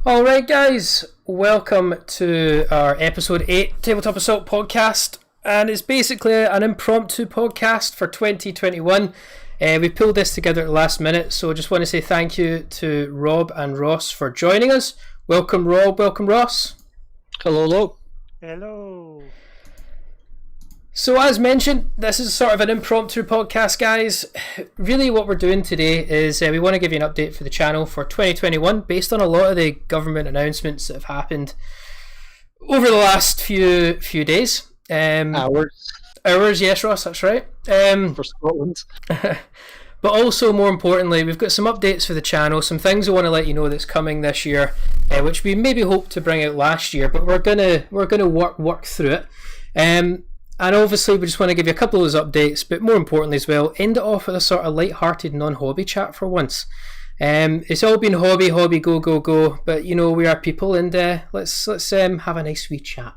Alright, guys, welcome to our episode 8 Tabletop Assault podcast. And it's basically an impromptu podcast for 2021. We pulled this together at the last minute, so I just want to say thank you to Rob and Ross for joining us. Welcome, Rob. Welcome, Ross. Hello. Hello. So, as mentioned, this is sort of an impromptu podcast, guys. Really, what we're doing today is we want to give you an update for the channel for 2021 based on a lot of the government announcements that have happened over the last few days. Hours, yes, Ross, that's right. For Scotland. But also, more importantly, we've got some updates for the channel, some things we want to let you know that's coming this year, which we maybe hoped to bring out last year, but we're gonna work through it. And obviously, we just want to give you a couple of those updates, but more importantly as well, end it off with a sort of light-hearted, non-hobby chat for once. It's all been hobby, go, but you know we are people, and let's have a nice wee chat.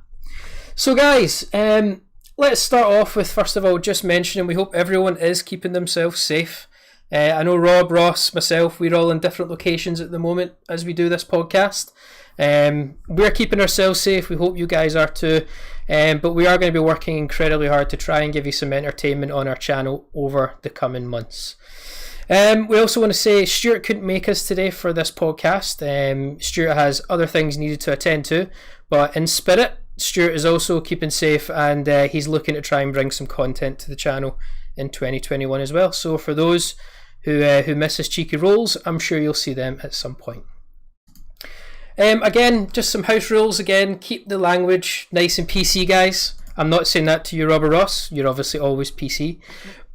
So, guys, let's start off with first of all just mentioning we hope everyone is keeping themselves safe. I know Rob, Ross, myself, we're all in different locations at the moment as we do this podcast. We're keeping ourselves safe. We hope you guys are too. But we are going to be working incredibly hard to try and give you some entertainment on our channel over the coming months. We also want to say Stuart couldn't make us today for this podcast. Stuart has other things needed to attend to, but in spirit, Stuart is also keeping safe, and he's looking to try and bring some content to the channel in 2021 as well. So for those who miss his cheeky rolls, I'm sure you'll see them at some point. Again, just some house rules. Again, keep the language nice and PC, guys. I'm not saying that to you, Robert Ross. You're obviously always PC.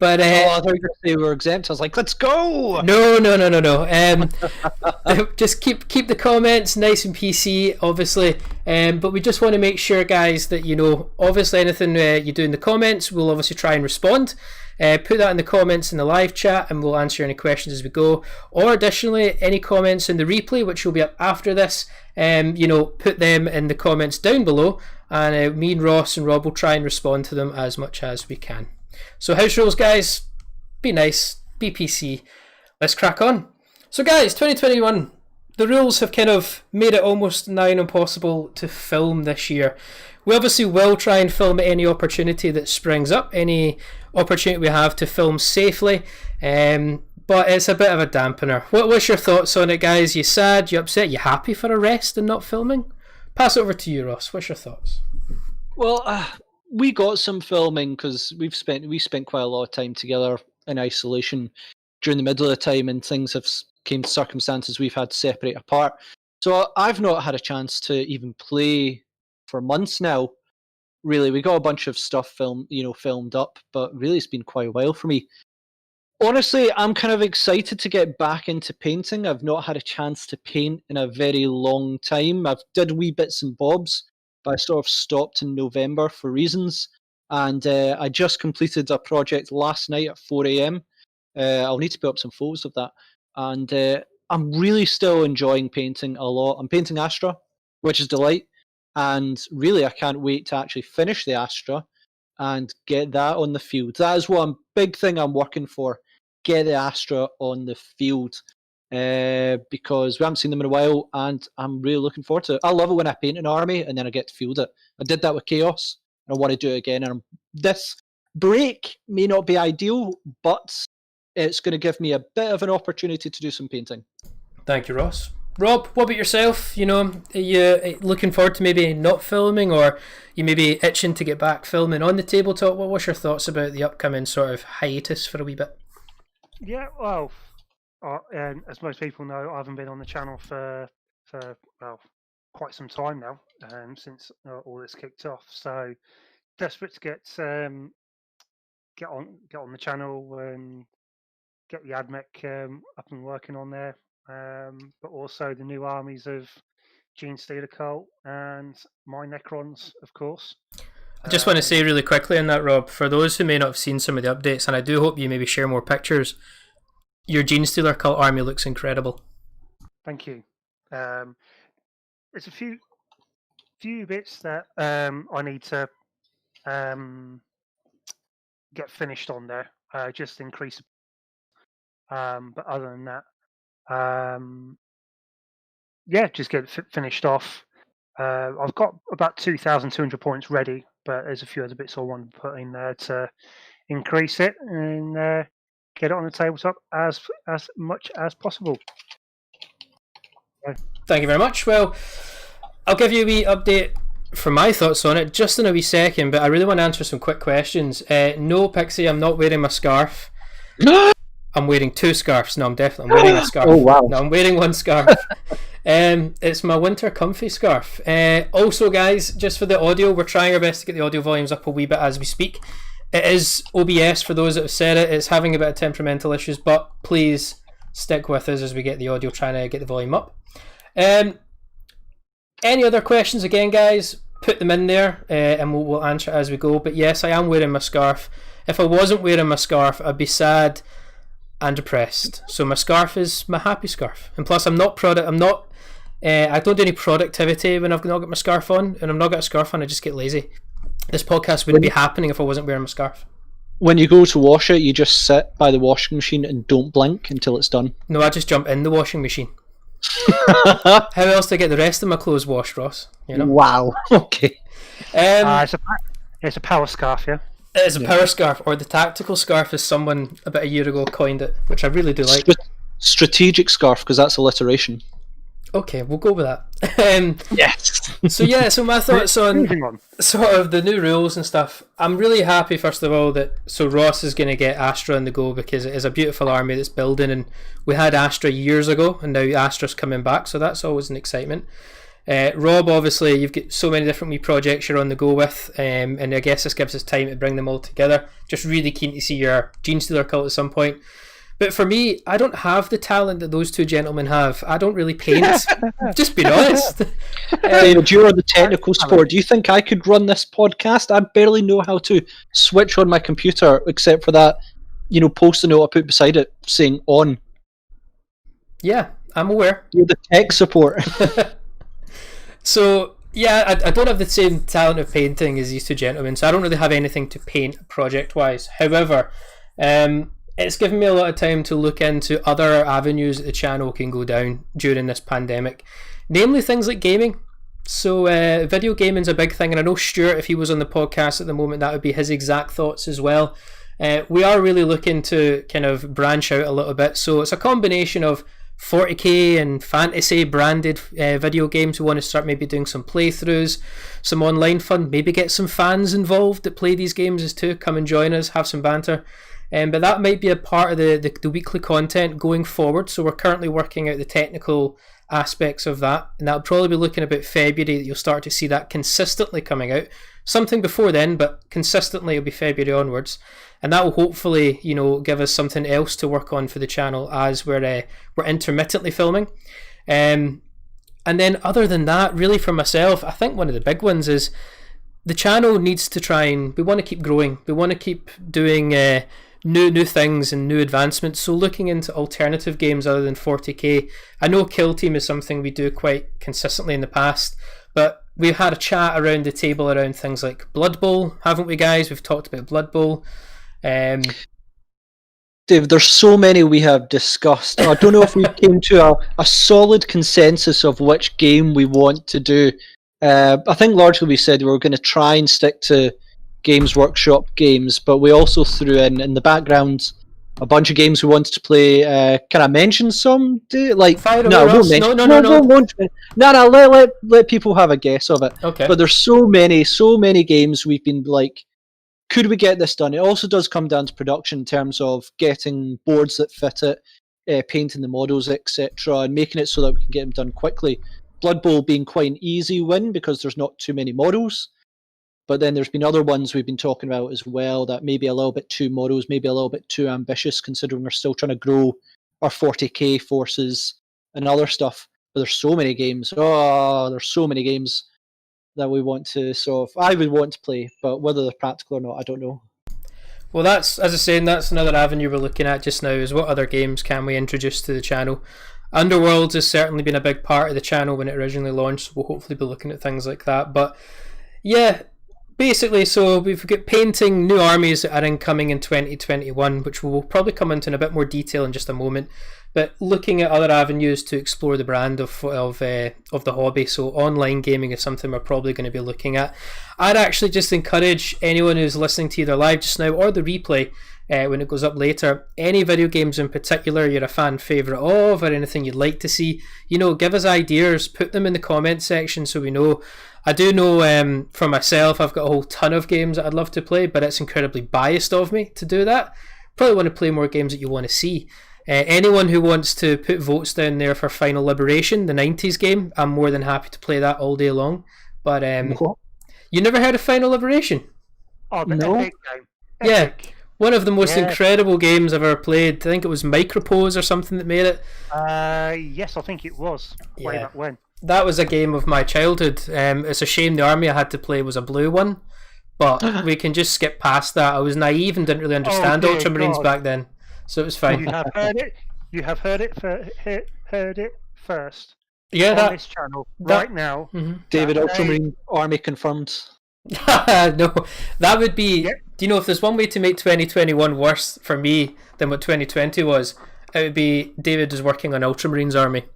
But I thought you were going to say we were exempt. I was like, let's go! No. Just keep the comments nice and PC, obviously. But we just want to make sure, guys, that you know, obviously anything you do in the comments, we'll obviously try and respond. Put that in the comments in the live chat, and we'll answer any questions as we go. Or additionally, any comments in the replay, which will be up after this, put them in the comments down below, and me and Ross and Rob will try and respond to them as much as we can. So house rules, guys, be nice, be PC. Let's crack on. So guys, 2021, the rules have kind of made it almost nigh impossible to film this year. We obviously will try and film at any opportunity that springs up, any opportunity we have to film safely, but it's a bit of a dampener. What's your thoughts on it, guys? You sad, you upset, you happy for a rest and not filming? Pass it over to you, Ross. What's your thoughts? Well, we got some filming because we spent quite a lot of time together in isolation during the middle of the time, and things have came to circumstances we've had to separate apart. So I've not had a chance to even play for months now. Really, we got a bunch of stuff filmed up, but really it's been quite a while for me. Honestly, I'm kind of excited to get back into painting. I've not had a chance to paint in a very long time. I've did wee bits and bobs, but I sort of stopped in November for reasons. And I just completed a project last night at 4 a.m. I'll need to put up some photos of that. And I'm really still enjoying painting a lot. I'm painting Astra, which is delight. And really, I can't wait to actually finish the Astra and get that on the field. That is one big thing I'm working for. Get the Astra on the field. Because we haven't seen them in a while, and I'm really looking forward to it. I love it when I paint an army and then I get to field it. I did that with Chaos, and I want to do it again. And this break may not be ideal, but it's going to give me a bit of an opportunity to do some painting. Thank you, Ross. Rob, what about yourself? You know, are you looking forward to maybe not filming, or you maybe itching to get back filming on the tabletop? What's your thoughts about the upcoming sort of hiatus for a wee bit? Yeah, well, as most people know, I haven't been on the channel for quite some time now, since all this kicked off. So desperate to get on the channel and get the AdMech up and working on there. But also the new armies of Gene Stealer Cult and my Necrons, of course. I just want to say really quickly on that, Rob, for those who may not have seen some of the updates, and I do hope you maybe share more pictures, your Gene Stealer Cult army looks incredible. Thank you. There's a few bits that I need to get finished on there, just increase. But other than that, yeah, just get it finished off. I've got about 2,200 points ready, but there's a few other bits I want to put in there to increase it and get it on the tabletop as much as possible. Thank you very much. Well, I'll give you a wee update for my thoughts on it just in a wee second, but I really want to answer some quick questions. No, Pixie, I'm not wearing my scarf. I'm wearing 2 scarves. No, I'm wearing a scarf. Oh, wow. No, I'm wearing 1 scarf. It's my winter comfy scarf. Also, guys, just for the audio, we're trying our best to get the audio volumes up a wee bit as we speak. It is OBS for those that have said it. It's having a bit of temperamental issues, but please stick with us as we get the audio, trying to get the volume up. Any other questions again, guys? Put them in there and we'll answer as we go. But yes, I am wearing my scarf. If I wasn't wearing my scarf, I'd be sad and depressed. So my scarf is my happy scarf. And plus, I don't do any productivity when I've not got my scarf on. And I'm not got a scarf on, I just get lazy. This podcast wouldn't be happening if I wasn't wearing my scarf. When you go to wash it, you just sit by the washing machine and don't blink until it's done. No, I just jump in the washing machine. How else do I get the rest of my clothes washed, Ross? You know? Wow. Okay. It's a power scarf, yeah. It is a power scarf, or the tactical scarf, as someone about a year ago coined it, which I really do like. Strategic scarf, because that's alliteration. Okay, we'll go with that. Yes. So my thoughts on sort of the new rules and stuff. I'm really happy, first of all, that Ross is going to get Astra on the go, because it is a beautiful army that's building, and we had Astra years ago, and now Astra's coming back, so that's always an excitement. Rob, obviously, you've got so many different wee projects you're on the go with, and I guess this gives us time to bring them all together. Just really keen to see your Genestealer cult at some point. But for me, I don't have the talent that those two gentlemen have. I don't really paint. Just being honest. David, you're the technical support. Do you think I could run this podcast? I barely know how to switch on my computer, except for that, post-it note I put beside it saying on. Yeah, I'm aware. You're the tech support. So, yeah, I don't have the same talent of painting as these two gentlemen, so I don't really have anything to paint project-wise. However, it's given me a lot of time to look into other avenues that the channel can go down during this pandemic, namely things like gaming. So video gaming's a big thing, and I know Stuart, if he was on the podcast at the moment, that would be his exact thoughts as well. We are really looking to kind of branch out a little bit, so it's a combination of 40k and fantasy branded video games. We want to start maybe doing some playthroughs, some online fun, maybe get some fans involved that play these games as too. Come and join us, have some banter. But that might be a part of the weekly content going forward. So we're currently working out the technical aspects of that, and that'll probably be looking about February that you'll start to see that consistently coming out. Something before then, but consistently it'll be February onwards, and that will hopefully give us something else to work on for the channel as we're intermittently filming. And then other than that, really for myself, I think one of the big ones is the channel needs to we want to keep growing. We want to keep doing new things and new advancements, so looking into alternative games other than 40k. I know Kill Team is something we do quite consistently in the past, but we've had a chat around the table around things like Blood Bowl, haven't we, guys? We've talked about Blood Bowl. Dave, there's so many we have discussed. I don't know if we came to a solid consensus of which game we want to do. I think largely we said we were going to try and stick to Games Workshop games, but we also threw in the background a bunch of games we wanted to play. Can I mention some? No, let people have a guess of it. Okay. But there's so many games we've been like, could we get this done? It also does come down to production in terms of getting boards that fit it, painting the models, etc., and making it so that we can get them done quickly. Blood Bowl being quite an easy win because there's not too many models. But then there's been other ones we've been talking about as well that maybe a little bit too models, maybe a little bit too ambitious, considering we're still trying to grow our 40k forces and other stuff. But there's so many games. There's so many games that we want to I would want to play, but whether they're practical or not, I don't know. Well, that's, as I was saying, that's another avenue we're looking at just now, is what other games can we introduce to the channel. Underworlds has certainly been a big part of the channel when it originally launched, so we'll hopefully be looking at things like that. But yeah, basically, so we've got painting new armies that are incoming in 2021, which we'll probably come into in a bit more detail in just a moment. but looking at other avenues to explore the brand of the hobby. So online gaming is something we're probably going to be looking at. I'd actually just encourage anyone who's listening to either live just now or the replay when it goes up later, any video games in particular you're a fan favourite of, or anything you'd like to see, give us ideas, put them in the comment section so we know. I do know for myself, I've got a whole ton of games that I'd love to play, but it's incredibly biased of me to do that. Probably want to play more games that you want to see. Anyone who wants to put votes down there for Final Liberation, the 90s game, I'm more than happy to play that all day long. But you never heard of Final Liberation? Oh, the No. Epic game. Yeah. Epic. One of the most incredible games I've ever played. I think it was Micropose or something that made it. Yes, I think it was. Way back when. That was a game of my childhood. It's a shame the army I had to play was a blue one, but we can just skip past that. I was naive and didn't really understand dear Ultramarines God. back then, so it was fine. You have heard it. You have heard it first Yeah, on that. this channel that- right now. Mhm. David, That Ultramarine Army confirmed. No, that would be. Yep. Do you know if there's one way to make 2021 worse for me than what 2020 was? It would be David is working on Ultramarines army.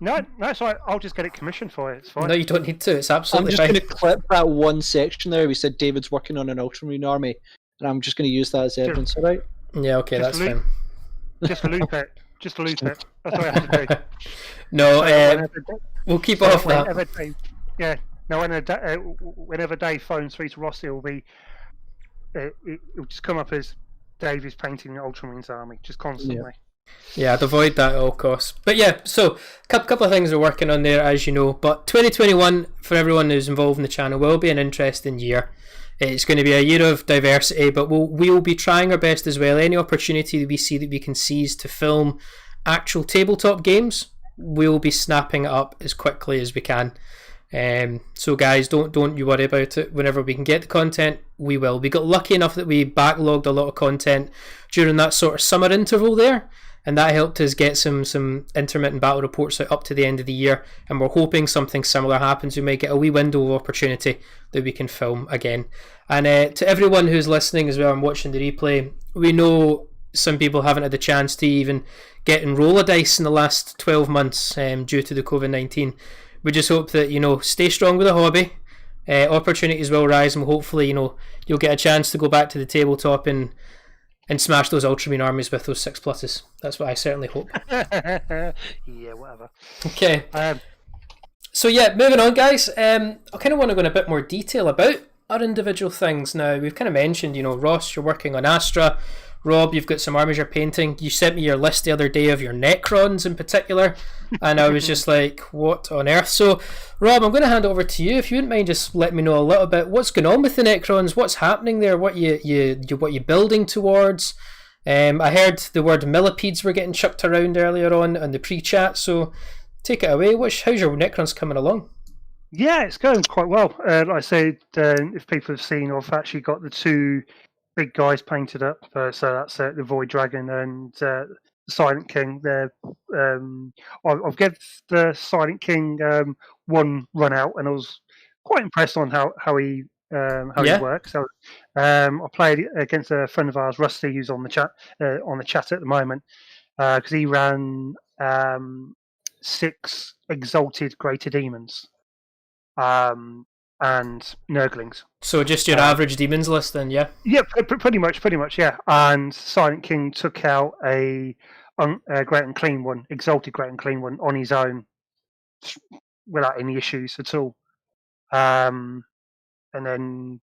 No, it's all right. I'll just get it commissioned for it. It's fine. No, you don't need to. It's I'm absolutely just fine. going to clip that one section there. We said David's working on an Ultramarine army, and I'm just going to use that as evidence. All right. Yeah, okay, Just that's loop- fine. Just loop it. Just loop it. That's what I have to do. No, Whenever- we'll keep so off that. whenever Dave, no, whenever Dave phones through to Rossi, it'll be it'll just come up as Dave is painting the Ultramarines army just constantly. Yeah, I'd avoid that at all costs. But yeah, so a couple of things we're working on there, as you know. But 2021, for everyone who's involved in the channel, will be an interesting year. It's going to be a year of diversity, but we'll be trying our best as well. Any opportunity that we see that we can seize to film actual tabletop games, we'll be snapping it up as quickly as we can. So guys, don't you worry about it. Whenever we can get the content, we will. We got lucky enough that we backlogged a lot of content during that sort of summer interval there, and that helped us get some intermittent battle reports out up to the end of the year, and we're hoping something similar happens. We might get a wee window of opportunity that we can film again. And to everyone who's listening as well and watching the replay, we know some people haven't had the chance to even get in roller dice in the last 12 months due to the COVID-19. We just hope that, stay strong with the hobby. Opportunities will rise, and hopefully, you'll get a chance to go back to the tabletop and smash those Ultramarine armies with those 6+. That's what I certainly hope. Yeah, whatever. Okay. So yeah, moving on, guys. I kind of want to go in a bit more detail about our individual things now. We've kind of mentioned, Ross, you're working on Astra. Rob, you've got some armies you're painting. You sent me your list the other day of your Necrons in particular, and I was just like, what on earth? So, Rob, I'm going to hand it over to you. If you wouldn't mind just letting me know a little bit what's going on with the Necrons, what's happening there, what you're building towards. I heard the word millipedes were getting chucked around earlier on the pre-chat, so take it away. How's your Necrons coming along? Yeah, it's going quite well. Like I said, if people have seen, I've actually got the two big guys painted up. So that's the Void Dragon and the Silent King. I've given the Silent King one run out, and I was quite impressed on how he works. So I played against a friend of ours, Rusty, who's on the chat at the moment, because he ran 6 exalted greater demons. And Nurglings. So just your average demons list then, yeah? Yeah, pretty much, yeah. And Silent King took out a Great and Clean one, exalted Great and Clean one on his own, without any issues at all. And then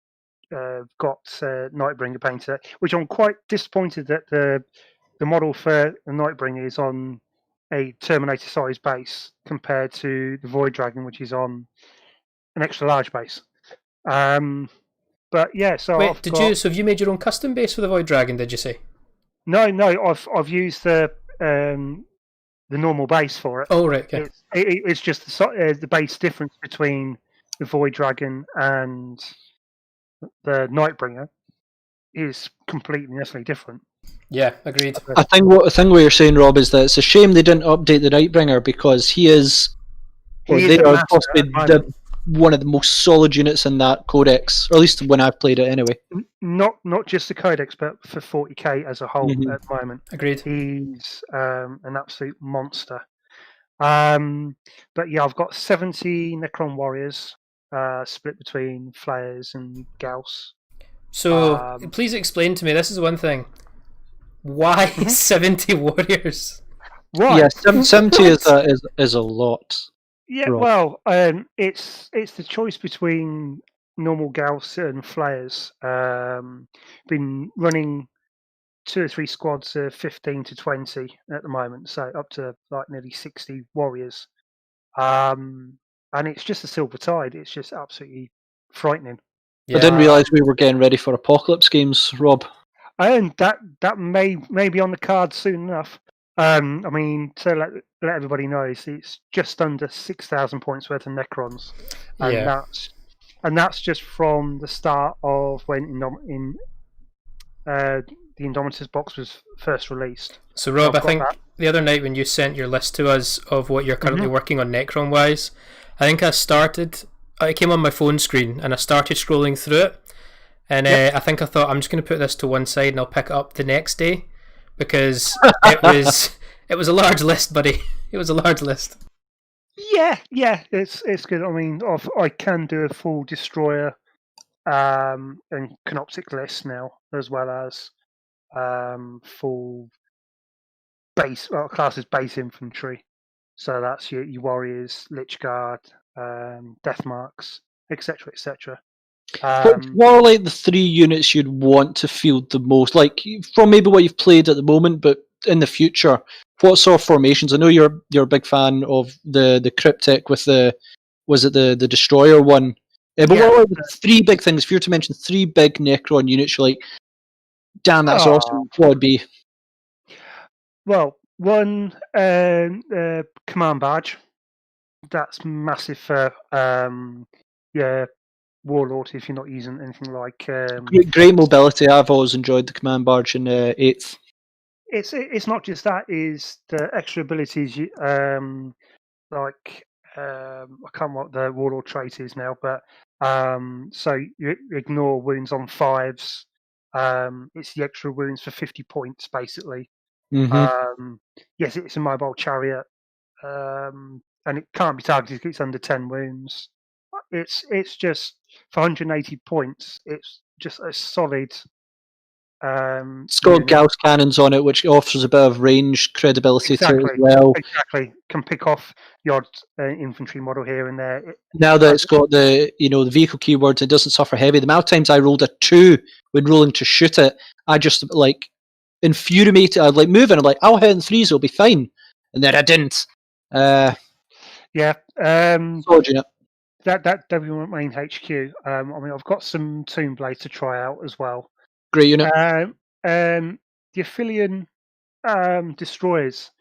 got Nightbringer painted, which I'm quite disappointed that the model for the Nightbringer is on a Terminator size base compared to the Void Dragon, which is on an extra large base. But yeah, so wait, so have you made your own custom base for the Void Dragon, did you say? No, I've used the normal base for it. Oh, right, okay. It's just the base difference between the Void Dragon and the Nightbringer is completely and utterly different. Yeah, agreed. I think what you're saying, Rob, is that it's a shame they didn't update the Nightbringer because he is. He is the master possibly at the moment. one of the most solid units in that codex, or at least when I've played it anyway. Not just the codex, but for 40k as a whole at the moment. Agreed. He's an absolute monster. But yeah, I've got 70 Necron warriors split between Flayers and Gauss. So please explain to me. This is one thing. Why 70 warriors? Right. Yeah, 70 is a lot. Yeah, Rob. well, it's the choice between normal Gauss and Flayers. Been running 2 or 3 squads of 15 to 20 at the moment, so up to like nearly 60 warriors. And it's just a silver tide. It's just absolutely frightening. Yeah. I didn't realise we were getting ready for apocalypse games, Rob. And that may be on the card soon enough. I mean, to let everybody know, it's just under 6,000 points worth of Necrons, and Yeah. that's just from the start of when the Indomitus box was first released. So Rob, I've I got think that. the other night when you sent your list to us of what you're currently working on Necron wise, I think it came on my phone screen and I started scrolling through it, and I thought I'm just going to put this to one side and I'll pick it up the next day, because it was a large list, buddy. It was a large list. Yeah, it's good. I mean, I can do a full destroyer and canoptic list now, as well as full classes base infantry. So that's your warriors, lich guard, death marks, etc., etc. What are like the 3 units you'd want to field the most? Like from maybe what you've played at the moment, but in the future, what sort of formations? I know you're a big fan of the cryptic with the destroyer one. But what are the 3 big things? If you were to mention 3 big Necron units, you're like, damn, that's awesome. What would be? Well, one command badge. That's massive for warlord if you're not using anything like. Great mobility. I've always enjoyed the command barge in 8th. It's not just that. Is the extra abilities like I can't remember what the warlord trait is now, but so you ignore wounds on 5s. It's the extra wounds for 50 points basically. Yes, it's a mobile chariot, and it can't be targeted if it's under 10 wounds. It's just for 180 points. It's just a solid. It's got Gauss cannons on it, which offers a bit of range credibility to it as well. Exactly, can pick off the odd infantry model here and there. Now that it's got the vehicle keywords, it doesn't suffer heavy. The amount of times I rolled a 2 when rolling to shoot it, I just like infuriated. I'd like move and I'm like, I'll hit in 3s, it'll be fine, and then I didn't. Solid unit. That W main HQ. I mean, I've got some Tomb Blade to try out as well. Great unit. The Aphelion destroyers.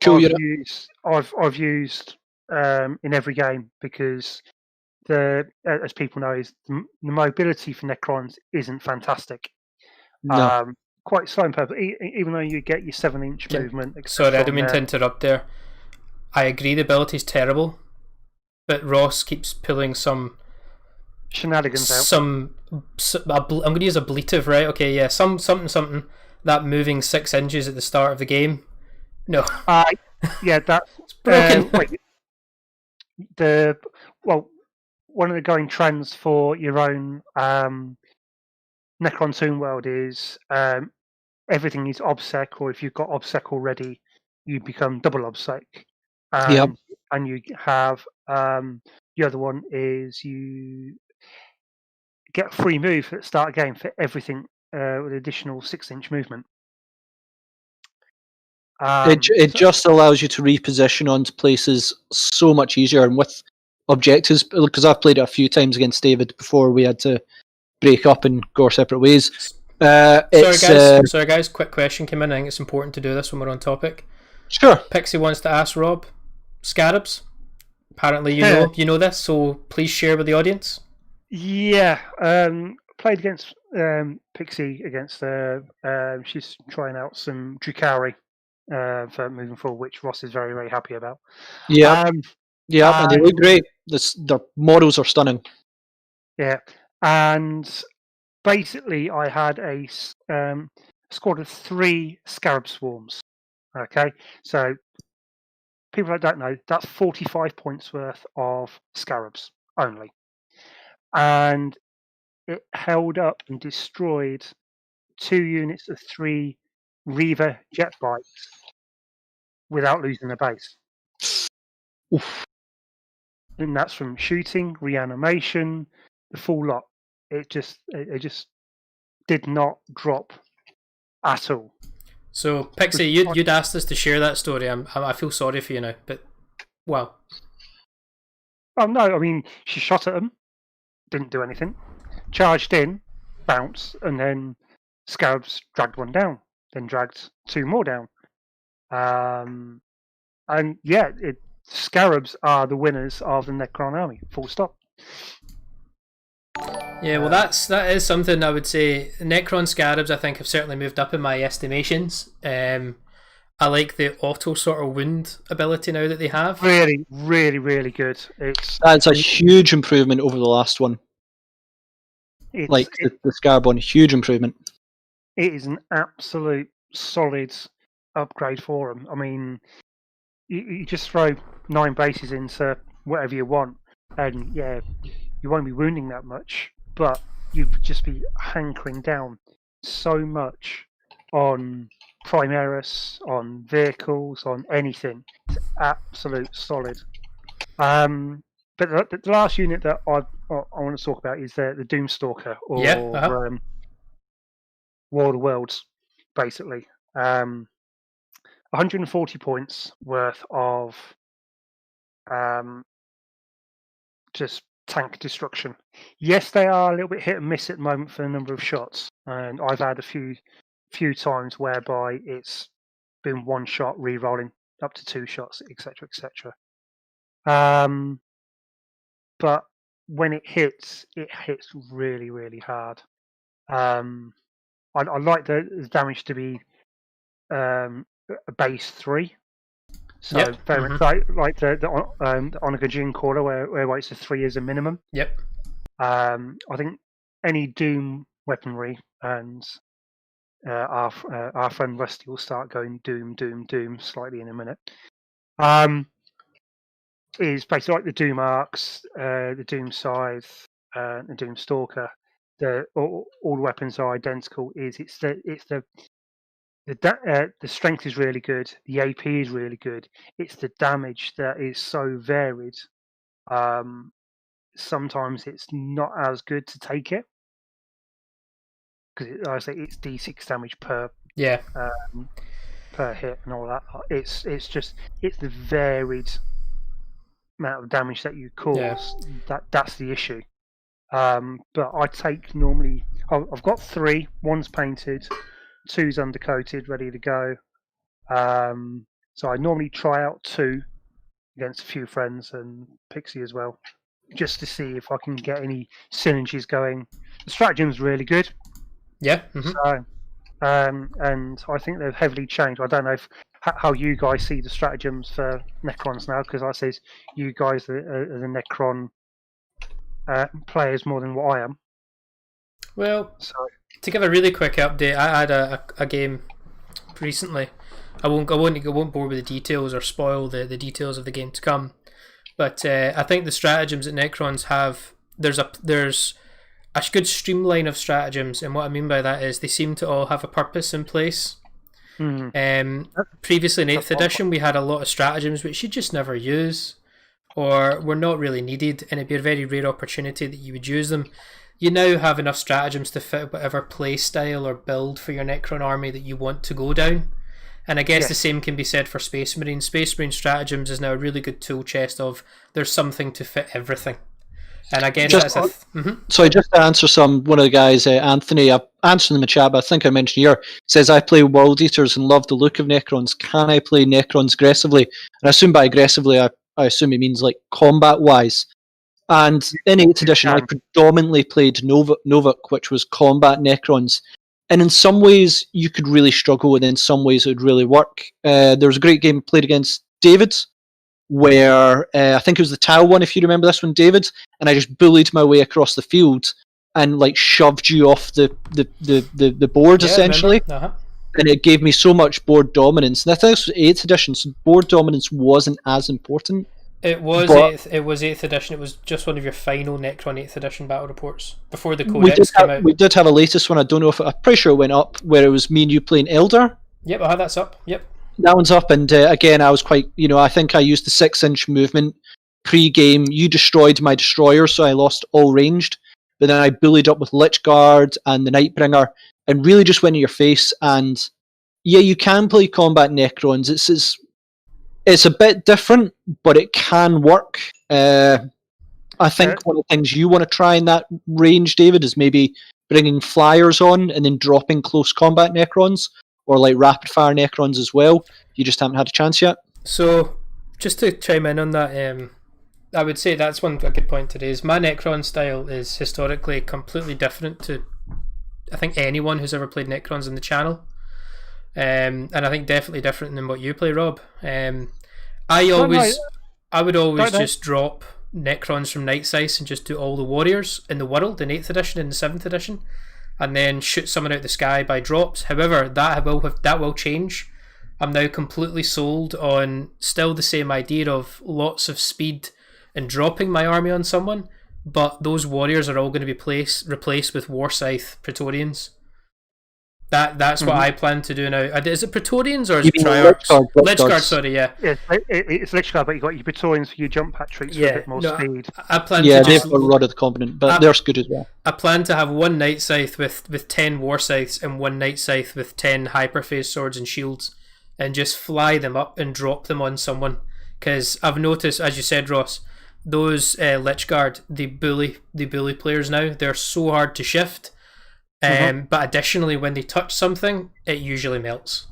Cool unit. I've used in every game because as people know, is the mobility for Necrons isn't fantastic. No. Quite slow and purple, even though you get your 7-inch movement. Sorry, I don't mean to interrupt there. I agree the ability's terrible, but Ross keeps pulling some shenanigans out. I'm going to use ablative, right? Okay, yeah, something that moving 6 inches at the start of the game. No. Yeah, that's broken. One of the going trends for your own Necron Tomb World is everything is OBSEC, or if you've got OBSEC already, you become double OBSEC. Yep. And you have the other one is you get a free move at the start of the game for everything with additional 6-inch movement. It just allows you to reposition onto places so much easier, and with objectives, because I've played it a few times against David before we had to break up and go our separate ways. Sorry guys, quick question came in. I think it's important to do this when we're on topic. Sure. Pixie wants to ask Rob, Scarabs, apparently you know this, so please share with the audience. Yeah, played against Pixie against she's trying out some Drukhari for moving forward, which Ross is very, very happy about. Yeah, and they look great. their models are stunning. Yeah, and basically I had a squad of 3 scarab swarms. Okay, so people that don't know, that's 45 points worth of scarabs only, and it held up and destroyed 2 units of 3 Reaver jet bikes without losing the base. Oof. And that's from shooting, reanimation, the full lot. It just did not drop at all. So, Pixie, you'd asked us to share that story. I feel sorry for you now, but wow. Oh no, I mean she shot at them, didn't do anything. Charged in, bounced, and then scarabs dragged one down, then dragged 2 more down. And yeah, scarabs are the winners of the Necron army. Full stop. Yeah, well, that is something I would say. Necron scarabs, I think, have certainly moved up in my estimations. I like the auto sort of wound ability now that they have. Really, really, really good. That's a huge improvement over the last one. The Scarab one, huge improvement. It is an absolute solid upgrade for them. I mean, you just throw 9 bases into whatever you want, and yeah, you won't be wounding that much, but you'd just be hankering down so much on Primaris, on vehicles, on anything. It's absolute solid. But the last unit that I want to talk about is the Doomstalker, or War of the Worlds, basically. 140 points worth of just tank destruction. Yes, they are a little bit hit and miss at the moment for the number of shots, and I've had a few times whereby it's been 1 shot re-rolling up to 2 shots, etc., etc. But when it hits really, really hard. I like the damage to be a base 3. So very much like the Onagajin Quarter, where it's a 3 as a minimum. Yep. I think any Doom weaponry, and our friend Rusty will start going Doom, Doom, Doom slightly in a minute. Is basically like the Doom Arcs, the Doom Scythe, the Doom Stalker. All the weapons are identical. The strength is really good. The AP is really good. It's the damage that is so varied. Sometimes it's not as good to take it, because I say it's D6 damage per hit and all that. It's the varied amount of damage that you cause. That's the issue. But I take normally. I've got 3. 1's painted. 2's undercoated, ready to go. So I normally try out 2 against a few friends and Pixie as well, just to see if I can get any synergies going. The stratagem's really good. Yeah. So, and I think they've heavily changed. I don't know how you guys see the stratagems for Necrons now, because I say you guys are the Necron players more than what I am. Well, to give a really quick update, I had a game recently. I won't bore with the details or spoil the details of the game to come. But I think the stratagems that Necrons have, there's a good streamline of stratagems, and what I mean by that is they seem to all have a purpose in place. Previously in 8th edition, we had a lot of stratagems which you just never use, or were not really needed, and it'd be a very rare opportunity that you would use them. You now have enough stratagems to fit whatever play style or build for your Necron army that you want to go down. And I guess the same can be said for Space Marine. Space Marine stratagems is now a really good tool chest of there's something to fit everything. And again, just to answer one of the guys, Anthony, I answered in the chat, but I think I mentioned here, says, I play World Eaters and love the look of Necrons. Can I play Necrons aggressively? And I assume by aggressively, I assume it means like combat-wise. And in 8th edition, I predominantly played Novak, which was combat Necrons. And in some ways, you could really struggle, and in some ways, it would really work. There was a great game played against David, where I think it was the Tau one, if you remember this one, David, and I just bullied my way across the field and like shoved you off the board essentially. And it gave me so much board dominance. And I think this was 8th edition, so board dominance wasn't as important. It was 8th edition. It was just one of your final Necron 8th edition battle reports before the codex came out. We did have a latest one. I don't know if I'm pretty sure it went up, where it was me and you playing Elder. Yep, I had that's up. Yep, that one's up. And again, I was quite. I think I used the 6-inch movement pre-game. You destroyed my destroyer, so I lost all ranged. But then I bullied up with Lich Guard and the Nightbringer, and really just went in your face. And yeah, you can play combat Necrons. It's a bit different, but it can work. I think one of the things you want to try in that range, David, is maybe bringing flyers on and then dropping close combat Necrons, or like rapid fire Necrons as well. You just haven't had a chance yet. So, just to chime in on that, I would say that's a good point today. Is my Necron style is historically completely different to, I think, anyone who's ever played Necrons in the channel. And I think definitely different than what you play, Rob. I would always just drop Necrons from Night's Ice and just do all the warriors in the world in 8th edition and 7th edition, and then shoot someone out the sky by drops. However, that will change. I'm now completely sold on still the same idea of lots of speed and dropping my army on someone, but those warriors are all going to be replaced with War Scythe Praetorians. That's what I plan to do now. Is it Praetorians or is it Triarchs? Lich Guard, sorry, yeah. It's Lich Guard, but you've got your Praetorians for your jump patriots for a bit more speed. I plan they've got Rod of the Covenant, but they're good as well. I plan to have one Night Scythe with 10 War Scythes and one Night Scythe with 10 Hyperphase swords and shields, and just fly them up and drop them on someone. Because I've noticed, as you said, Ross, those Lich Guard, they bully players now. They're so hard to shift. But additionally, when they touch something, it usually melts.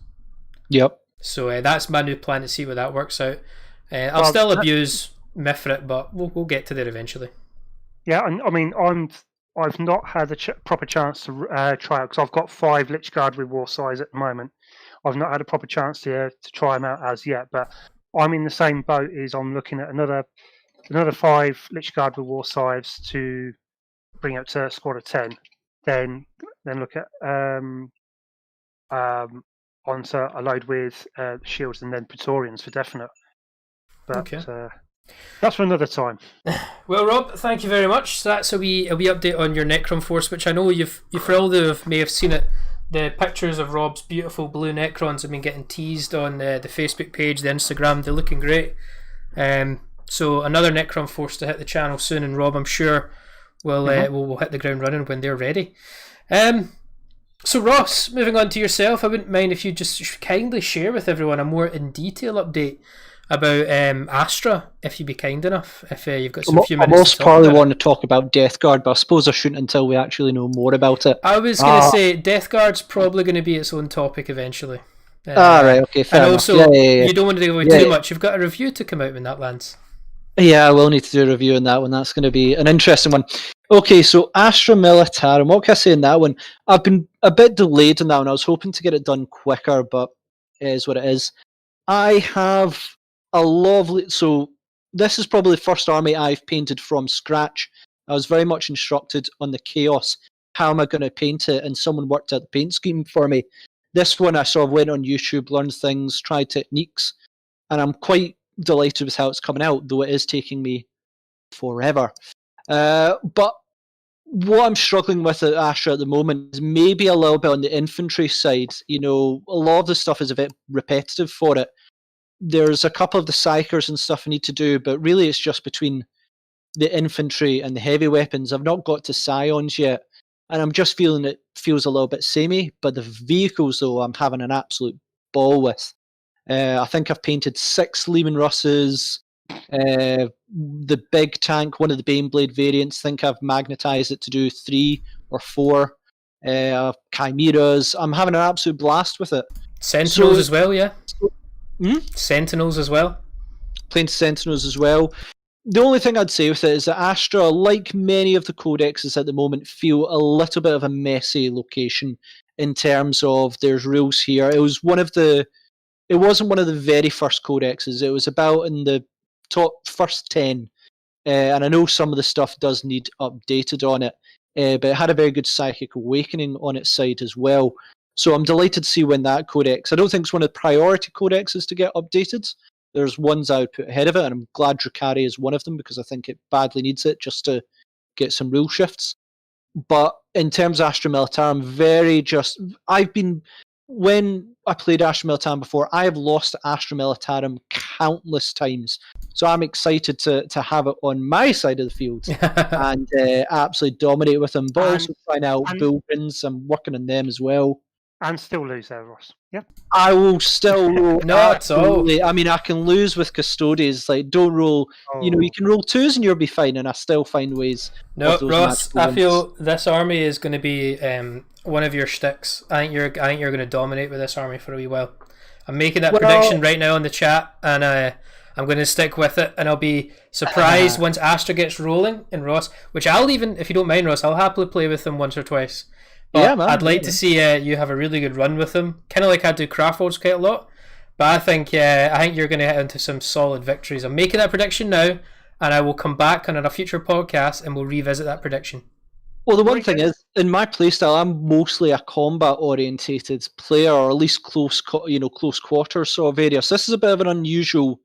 Yep. So that's my new plan to see where that works out. I'll still abuse Mithrit, but we'll get to there eventually. Yeah, I mean, I've not had a proper chance to try it because I've got 5 Lich Guard with War Size at the moment. I've not had a proper chance to try them out as yet, but I'm in the same boat as I'm looking at another 5 Lich Guard with War Scythes to bring up to a squad of 10. Then look at onto a load with shields and then Praetorians for definite. But that's for another time. Well, Rob, thank you very much. So that's a wee update on your Necron force, which I know you for all who may have seen it. The pictures of Rob's beautiful blue Necrons have been getting teased on the Facebook page, the Instagram. They're looking great. So another Necron force to hit the channel soon, and Rob, I'm sure, we'll hit the ground running when they're ready. So Ross, moving on to yourself, I wouldn't mind if you just kindly share with everyone a more in detail update about Astra, if you'd be kind enough, if you've got some few minutes. I most probably want to talk about Death Guard, but I suppose I shouldn't until we actually know more about it. I was going to say Death Guard's probably going to be its own topic eventually. Right, okay, fair enough. Also, you don't want to go away too much. You've got a review to come out when that lands. Yeah, I will need to do a review on that one. That's going to be an interesting one. Okay, so Astra Militarum. What can I say in that one? I've been a bit delayed on that one. I was hoping to get it done quicker, but it is what it is. I have a lovely... So this is probably the first army I've painted from scratch. I was very much instructed on the chaos. How am I going to paint it? And someone worked out the paint scheme for me. This one I sort of went on YouTube, learned things, tried techniques, and I'm quite delighted with how it's coming out, though it is taking me forever. But what I'm struggling with at Astra at the moment is maybe a little bit on the infantry side. You know, a lot of the stuff is a bit repetitive for it. There's a couple of the psychers and stuff I need to do, but really it's just between the infantry and the heavy weapons. I've not got to scions yet, and I'm just feeling it feels a little bit samey. But the vehicles, though, I'm having an absolute ball with. I think I've painted 6 Lehman Russes, the big tank, one of the Baneblade variants. I think I've magnetized it to do 3 or 4 Chimeras. I'm having an absolute blast with it. Sentinels as well, yeah? Sentinels as well. Playing Sentinels as well. The only thing I'd say with it is that Astra, like many of the codexes at the moment, feel a little bit of a messy location in terms of there's rules here. It wasn't one of the very first codexes. It was about in the top first 10. And I know some of the stuff does need updated on it, but it had a very good Psychic Awakening on its side as well. So I'm delighted to see when that codex, I don't think it's one of the priority codexes to get updated. There's ones I would put ahead of it, and I'm glad Drukari is one of them because I think it badly needs it just to get some rule shifts. But in terms of Astra Militarum, when I played Astra Militarum before, I have lost to Astra Militarum countless times. So I'm excited to have it on my side of the field and absolutely dominate with them. But also trying out Bullgrins, I'm working on them as well. And still lose there, Ross. Yeah. I will still roll. Not at all. I mean, I can lose with Custodes. Like, don't roll. You know, you can roll 2s and you'll be fine, and I still find ways. No, Ross, I feel this army is going to be one of your sticks. I think you're going to dominate with this army for a wee while. I'm making that prediction right now on the chat, and I'm going to stick with it, and I'll be surprised once Astra gets rolling in Ross, which I'll even, if you don't mind, Ross, I'll happily play with them once or twice. But yeah, man, I'd like to see you have a really good run with them, kind of like I do Craftworlds quite a lot. But I think you're going to hit into some solid victories. I'm making that prediction now, and I will come back on a future podcast and we'll revisit that prediction. Well, the one thing is, in my playstyle, I'm mostly a combat-orientated player, or at least close quarters sort of area. So this is a bit of an unusual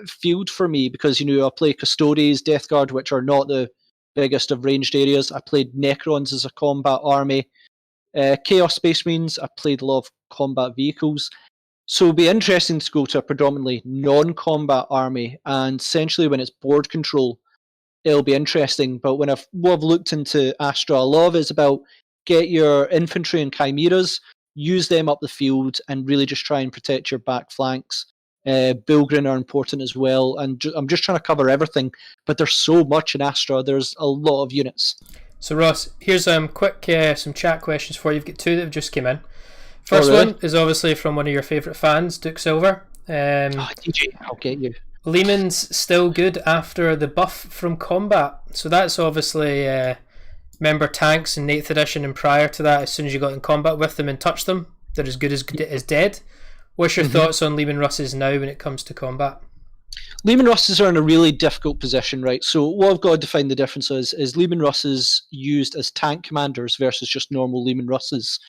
field for me because I play Custodes, Death Guard, which are not the biggest of ranged areas. I played Necrons as a combat army. Chaos Space Marines, I played a lot of combat vehicles. So it'll be interesting to go to a predominantly non-combat army, and essentially when it's board control, it'll be interesting. But what I've looked into Astra, a lot of it is about get your infantry and chimeras, use them up the field, and really just try and protect your back flanks. Bullgrin are important as well, and I'm just trying to cover everything, but there's so much in Astra. There's a lot of units. So Ross, here's quick some chat questions for you. You've got 2 that have just came in. First one is obviously from one of your favourite fans, Duke Silver. DJ, I'll get you. Lehman's still good after the buff from combat. So that's obviously remember tanks in 8th edition, and prior to that, as soon as you got in combat with them and touched them, they're as good as dead. What's your thoughts on Lehman Russes now when it comes to combat? Lehman Russes are in a really difficult position, right? So what I've got to define the difference is Lehman Russes used as tank commanders versus just normal Lehman Russes.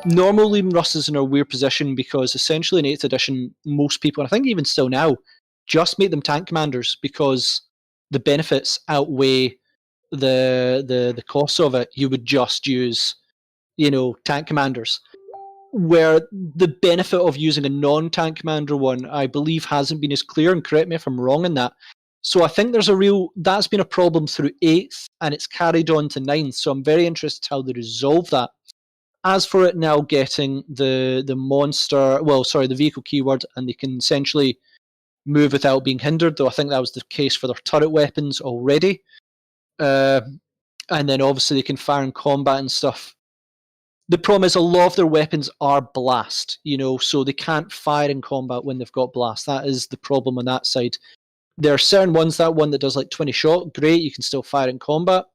Normal Lehman Russes in a weird position because essentially in 8th edition, most people, and I think even still now, just make them tank commanders because the benefits outweigh the costs of it. You would just use, tank commanders. Where the benefit of using a non-tank commander one, I believe, hasn't been as clear, and correct me if I'm wrong in that. So I think that's been a problem through 8th, and it's carried on to 9th, so I'm very interested how they resolve that. As for it now getting the vehicle keyword, and they can essentially move without being hindered, though I think that was the case for their turret weapons already. And then obviously they can fire in combat and stuff. The problem is a lot of their weapons are blast, so they can't fire in combat when they've got blast. That is the problem on that side. There are certain ones, that one that does like 20 shot, great, you can still fire in combat.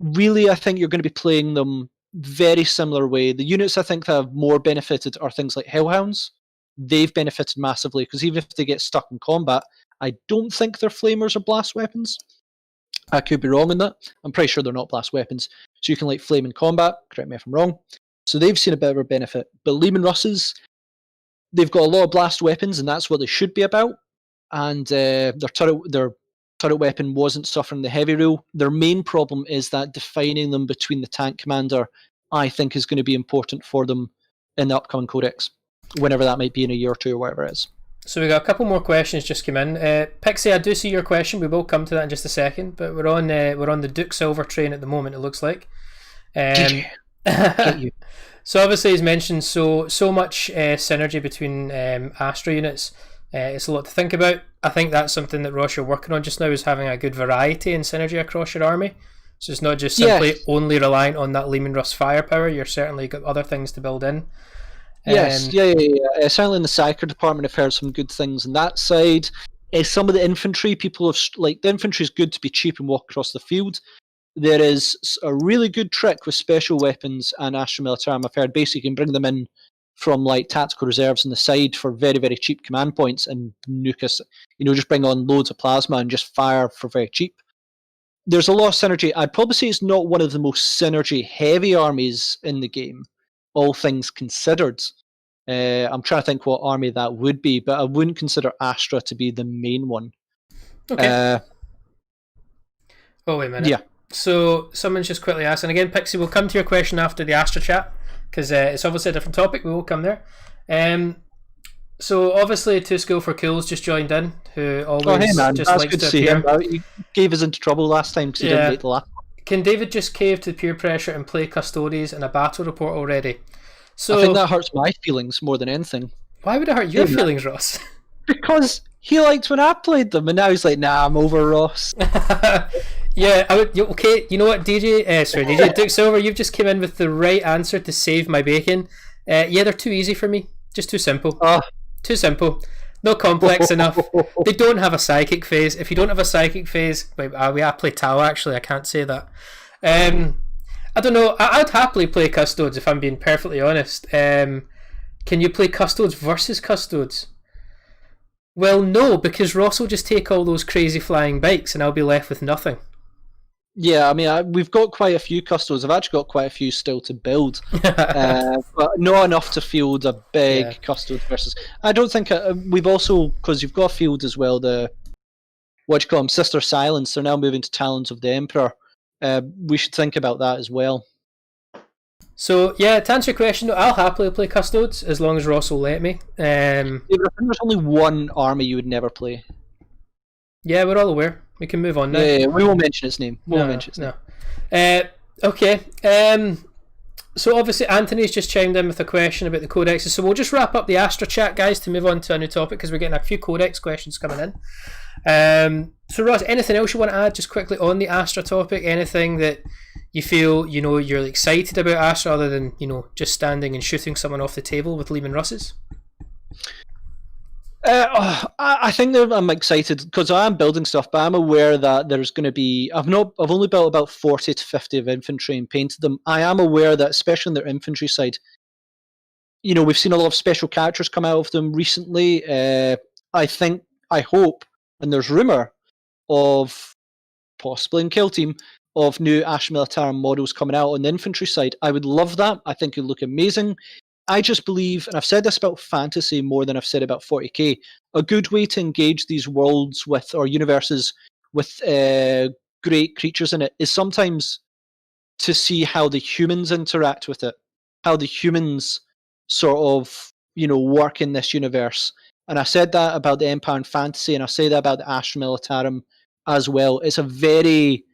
Really, I think you're going to be playing them very similar way. The units I think that have more benefited are things like Hellhounds. They've benefited massively because even if they get stuck in combat, I don't think their flamers are blast weapons. I could be wrong in that. I'm pretty sure they're not blast weapons. So you can flame in combat, correct me if I'm wrong. So they've seen a bit of a benefit. But Lehman Russes, they've got a lot of blast weapons, and that's what they should be about. And their turret weapon wasn't suffering the heavy rule. Their main problem is that defining them between the tank commander, I think, is going to be important for them in the upcoming codex, whenever that might be in a year or 2 or whatever it is. So we got a couple more questions just come in. Pixie, I do see your question. We will come to that in just a second, but we're on the Duke Silver train at the moment. It looks like. So obviously, he's mentioned so much synergy between Astra units. It's a lot to think about. I think that's something that Ross, you're working on just now, is having a good variety and synergy across your army. So it's not just simply only reliant on that Lehman Russ firepower. You're certainly got other things to build in. Yes, certainly in the Psyker department, I've heard some good things on that side. Some of the infantry, people have the infantry is good to be cheap and walk across the field. There is a really good trick with special weapons and Astra Militarum. I've heard basically you can bring them in from like tactical reserves on the side for very, very cheap command points and nuke us, just bring on loads of plasma and just fire for very cheap. There's a lot of synergy. I'd probably say it's not one of the most synergy heavy armies in the game, all things considered. I'm trying to think what army that would be, but I wouldn't consider Astra to be the main one. Okay. Oh, wait a minute. Yeah. So someone's just quickly asking again, Pixie. We'll come to your question after the Astra chat because it's obviously a different topic. We will come there. So obviously, Two Skill for Cools just joined in, who always just That's likes good to see appear. him. He gave us into trouble last time because he didn't make the last. Can David just cave to peer pressure and play Custodes in a battle report already? So I think that hurts my feelings more than anything. Why would it hurt your feelings, Ross? Because he liked when I played them, and now he's like, "Nah, I'm over Ross." Yeah, I would. Okay, you know what, DJ Duke Silver, you've just came in with the right answer to save my bacon. Yeah, they're too easy for me. Just too simple. Too simple. Not complex enough. They don't have a psychic phase. If you don't have a psychic phase, I play Tau actually. I can't say that. I don't know. I'd happily play Custodes if I'm being perfectly honest. Can you play Custodes versus Custodes? Well, no, because Ross will just take all those crazy flying bikes and I'll be left with nothing. Yeah, I mean, we've got quite a few Custodes. I've actually got quite a few still to build, but not enough to field a big Custodes versus. I don't think we've also, because you've got a field as well, what do you call them, Sister Silence. They're now moving to Talons of the Emperor. We should think about that as well. So yeah, to answer your question, I'll happily play Custodes as long as Ross will let me. I think there's only one army you would never play. Yeah, we're all aware. We can move on now. Yeah, we won't mention its name. Okay. So obviously Anthony's just chimed in with a question about the codexes. So we'll just wrap up the Astra chat, guys, to move on to a new topic because we're getting a few codex questions coming in. So Ross, anything else you want to add just quickly on the Astra topic? Anything that you feel you're excited about Astra other than just standing and shooting someone off the table with Lehman Russes? I think that I'm excited because I am building stuff, but I'm aware that there's going to be. I've only built about 40 to 50 of infantry and painted them. I am aware that, especially on their infantry side, we've seen a lot of special characters come out of them recently. I hope, and there's rumor of possibly in Kill Team of new Astra Militarum models coming out on the infantry side. I would love that. I think it would look amazing. I just believe, and I've said this about fantasy more than I've said about 40k, a good way to engage these worlds or universes with great creatures in it is sometimes to see how the humans interact with it, how the humans sort of, work in this universe. And I said that about the Empire and Fantasy, and I say that about the Astra Militarum as well. It's a very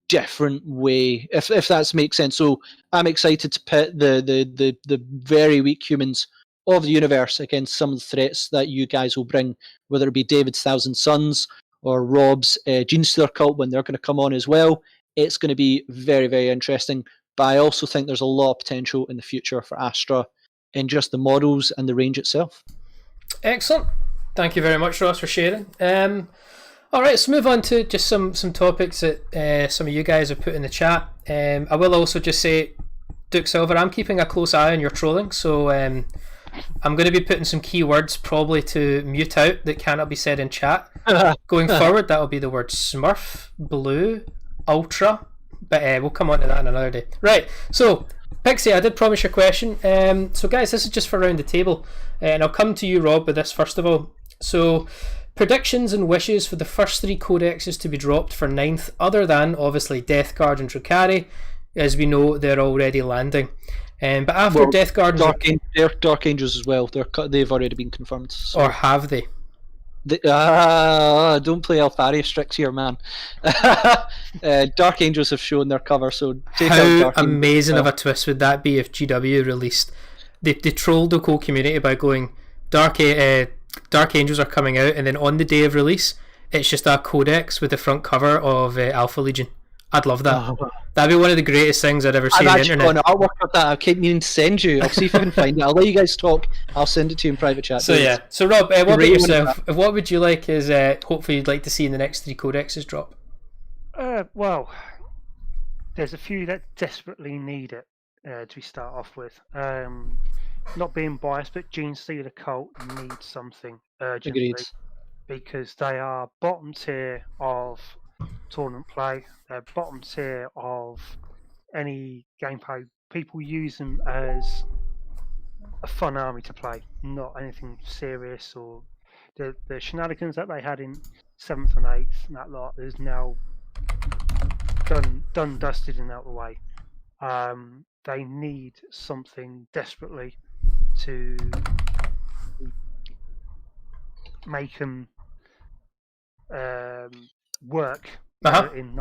different way, if that makes sense. So I'm excited to pit the very weak humans of the universe against some of the threats that you guys will bring, whether it be David's Thousand Sons or Rob's Genestealer Cult when they're going to come on as well. It's going to be very, very interesting. But I also think there's a lot of potential in the future for Astra in just the models and the range itself. Excellent. Thank you very much, Ross, for sharing. All right, let's move on to just some topics that some of you guys have put in the chat. I will also just say, Duke Silver, I'm keeping a close eye on your trolling, so I'm going to be putting some keywords probably to mute out that cannot be said in chat. Going forward, that will be the word Smurf, Blue, Ultra, but we'll come on to that on another day. Right, so Pixie, I did promise you a question. So guys, this is just for around the table, and I'll come to you, Rob, with this first of all. So predictions and wishes for the first 3 codexes to be dropped for 9th, other than obviously Death Guard and Drukhari. As we know, they're already landing. But after Death Guard and Dark Angels as well, they've already been confirmed. So. Or have they? Don't play Altharius tricks here, man. Dark Angels have shown their cover, so take out Dark amazing of a twist would that be if GW released? They trolled the whole community by going Dark Angels are coming out, and then on the day of release, it's just a codex with the front cover of Alpha Legion. I'd love that. That'd be one of the greatest things I'd ever seen on the internet. I've actually got an artwork of that. I keep meaning to send you. I'll see if I can find it. I'll let you guys talk. I'll send it to you in private chat. So yeah. So Rob, what about yourself? What would you like is hopefully you'd like to see in the next 3 codexes drop? Well, there's a few that desperately need it to start off with. not being biased, but Gene Stealer Cult needs something urgently Agreed. because they are bottom tier of tournament play. They're bottom tier of any gameplay. People use them as a fun army to play, not anything serious. Or the shenanigans that they had in 7th and 8th, and that lot is now done, dusted, and out of the way. They need something desperately to make them work in.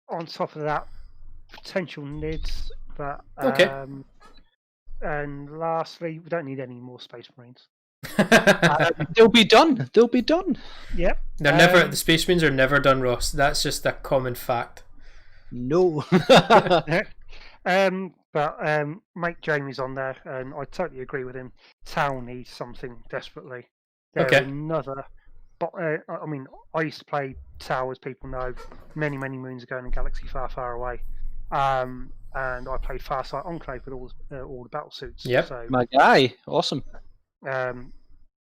On top of that, potential NIDs, but and lastly, we don't need any more Space Marines. They'll be done. They'll be done. Yep. They're never. The Space Marines are never done, Ross. That's just a common fact. No. But Mike Jamie's on there, and I totally agree with him. Tau needs something desperately. They're another. But I mean, I used to play Tau, as people know, many moons ago in a galaxy far away. And I played Farsight Enclave with all the battle suits. Yep. So, My guy. Awesome.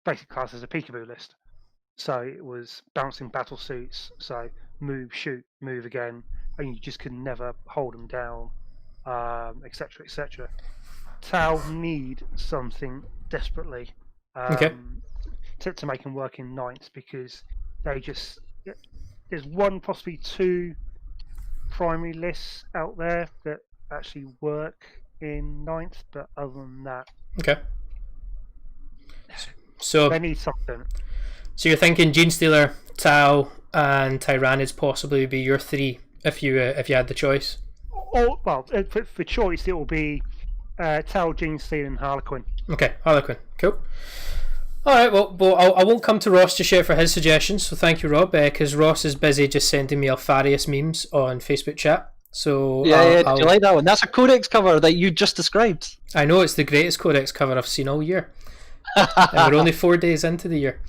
Basic class as a peekaboo list. So it was bouncing battle suits. So move, shoot, move again, and you just could never hold them down, etc., etc. Tau need something desperately to make them work in 9th, because they just there's one, possibly two primary lists out there that actually work in 9th, but other than that, so they need something. So you're thinking Gene Stealer, Tau, and Tyrannids possibly would be your three if you had the choice. Oh well, for choice it will be Tau, Gene Stealer, and Harlequin. Okay, Harlequin, cool. All right, well, I won't come to Ross just yet for his suggestions. So thank you, Rob, because Ross is busy just sending me Alfarius memes on Facebook chat. So did you like that one? That's a codex cover that you just described. I know, it's the greatest codex cover I've seen all year. And we're only 4 days into the year.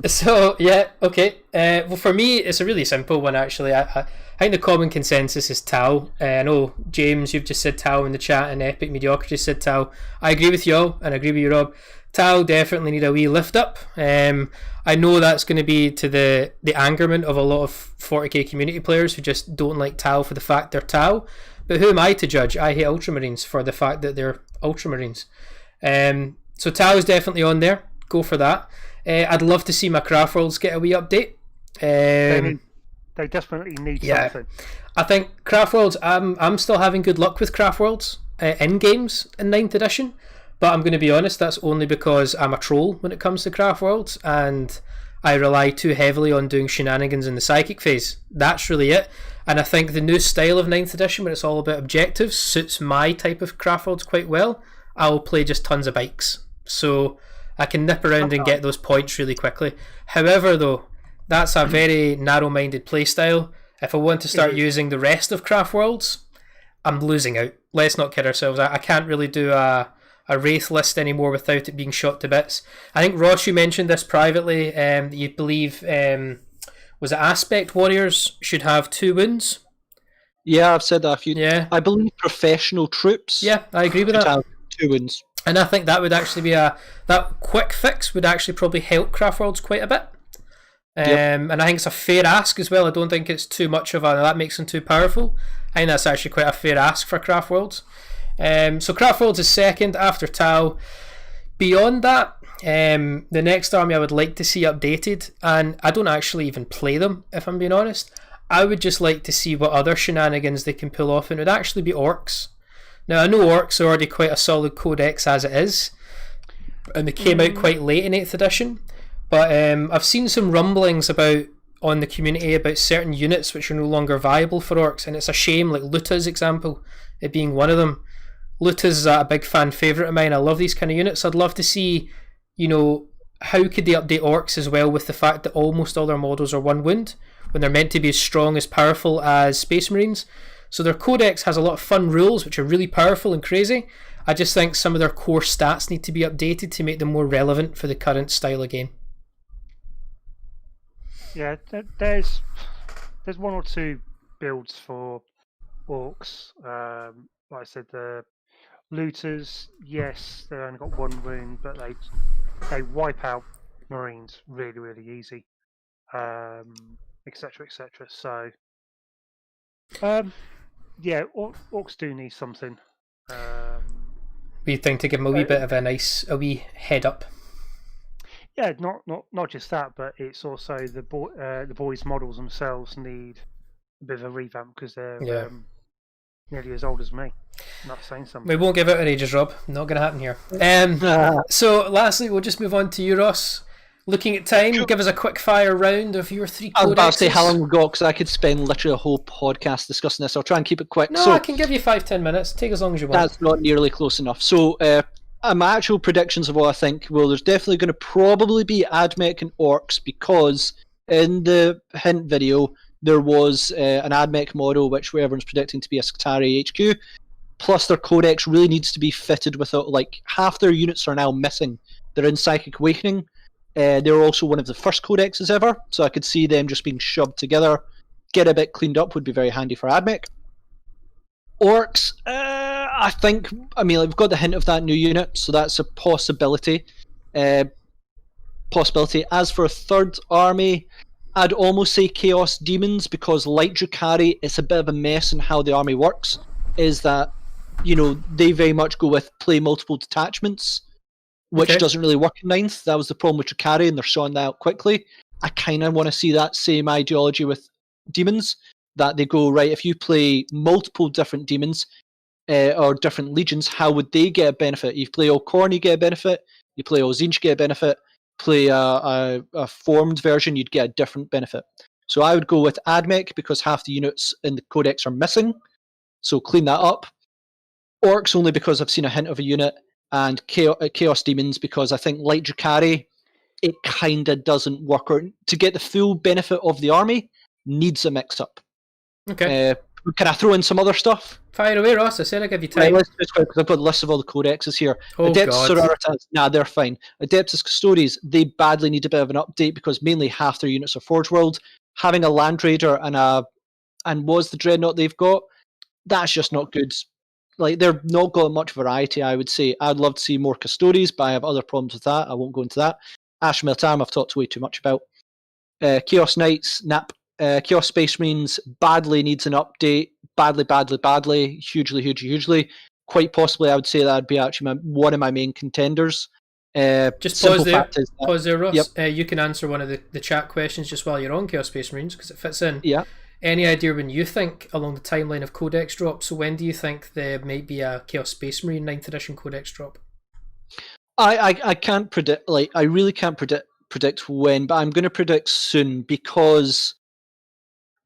So yeah, okay. Well, for me, it's a really simple one actually. I think the common consensus is Tau. I know James, you've just said Tau in the chat, and Epic Mediocrity said Tau. I agree with you all, and I agree with you, Rob. Tau definitely need a wee lift up. I know that's going to be to the angerment of a lot of 40k community players who just don't like Tau for the fact they're Tau. But who am I to judge? I hate Ultramarines for the fact that they're Ultramarines. So Tau is definitely on there. Go for that. I'd love to see my Craftworlds get a wee update. They desperately need something. I think Craftworlds, I'm still having good luck with Craftworlds in games in 9th edition. But I'm going to be honest, that's only because I'm a troll when it comes to Craftworlds, and I rely too heavily on doing shenanigans in the psychic phase. That's really it. And I think the new style of 9th edition, where it's all about objectives, suits my type of Craftworlds quite well. I'll play just tons of bikes, so I can nip around and get those points really quickly. However, though, that's a very narrow-minded playstyle. If I want to start using the rest of Craftworlds, I'm losing out. Let's not kid ourselves. I can't really do a Wraith list anymore without it being shot to bits. I think, Ross, you mentioned this privately, that you believe, was it Aspect Warriors should have 2 wounds? Yeah, I've said that a few. Yeah. I believe professional troops. Yeah, I agree with that. Have 2 wounds. And I think that would actually be that quick fix would actually probably help Craftworlds quite a bit. And I think it's a fair ask as well. I don't think it's too much of that makes them too powerful. I think that's actually quite a fair ask for Craftworlds. So Craftworlds is second after Tau. Beyond that, the next army I would like to see updated, and I don't actually even play them if I'm being honest. I would just like to see what other shenanigans they can pull off, and it would actually be Orcs. Now I know Orcs are already quite a solid codex as it is, and they came out quite late in 8th edition, but I've seen some rumblings on the community about certain units which are no longer viable for Orcs, and it's a shame, like Luta's example, it being one of them. Luta's a big fan favourite of mine. I love these kind of units. I'd love to see, how could they update Orcs as well, with the fact that almost all their models are 1 wound when they're meant to be as strong, as powerful as Space Marines. So their codex has a lot of fun rules which are really powerful and crazy. I just think some of their core stats need to be updated to make them more relevant for the current style of game. Yeah, there's 1 or 2 builds for orcs. Like I said, the looters, yes, they only got one wound, but they wipe out marines really, really easy, etc., etc. So, yeah, orcs do need something. We think to give them a wee bit of a wee head up. Yeah, not just that, but it's also the boys' models themselves need a bit of a revamp because they're nearly as old as me. Not saying something. We won't give out our ages, Rob. Not going to happen here. So, lastly, we'll just move on to you, Ross. Looking at time, give us a quick fire round of your 3 codexes. I was about to say how long we've got because I could spend literally a whole podcast discussing this. I'll try and keep it quick. No, I can give you 5-10 minutes. Take as long as you want. That's not nearly close enough. So, my actual predictions of what I think, well, there's definitely going to probably be AdMech and Orcs because in the hint video, there was an AdMech model which everyone's predicting to be a Skitarii HQ. Plus, their codex really needs to be fitted with like half their units are now missing. They're in Psychic Awakening. They're also one of the first codexes ever, so I could see them just being shoved together. Get a bit cleaned up would be very handy for AdMech. Orcs, I think, we've got the hint of that new unit, so that's a possibility. As for a third army, I'd almost say Chaos Demons, because like Drukhari, it's a bit of a mess in how the army works, is that, they very much go with play multiple detachments, which doesn't really work in 9th. That was the problem with Drukhari, and they're sorting that out quickly. I kind of want to see that same ideology with Demons, that they go, right, if you play multiple different demons or different legions, how would they get a benefit? You play Alcorn, you get a benefit. You play Ozinj, you get a benefit. Play a formed version, you'd get a different benefit. So I would go with AdMech because half the units in the codex are missing. So clean that up. Orcs only because I've seen a hint of a unit. And Chaos Demons because I think, like Drukhari, it kind of doesn't work. Or to get the full benefit of the army, needs a mix-up. Okay. Can I throw in some other stuff? Fire away, Ross. I said I'd give you time. Right, let's do it quick because I've got a list of all the codexes here. Oh, Adeptus God. Sororitas, they're fine. Adeptus Custodes, they badly need a bit of an update because mainly half their units are Forge World. Having a Land Raider and was the Dreadnought they've got, that's just not good. Like, they're not got much variety, I would say. I'd love to see more Custodes, but I have other problems with that. I won't go into that. Astra Militarum, I've talked way too much about. Chaos Knights, NAP. Chaos Space Marines badly needs an update. Badly. Hugely. Quite possibly, I would say that would be actually one of my main contenders. Just pause there. Pause there, Ross. Yep. You can answer one of the chat questions just while you're on Chaos Space Marines because it fits in. Yeah. Any idea when you think along the timeline of Codex drops? So when do you think there might be a Chaos Space Marine 9th edition Codex drop? I can't predict. Like, I really can't predict when, but I'm going to predict soon because.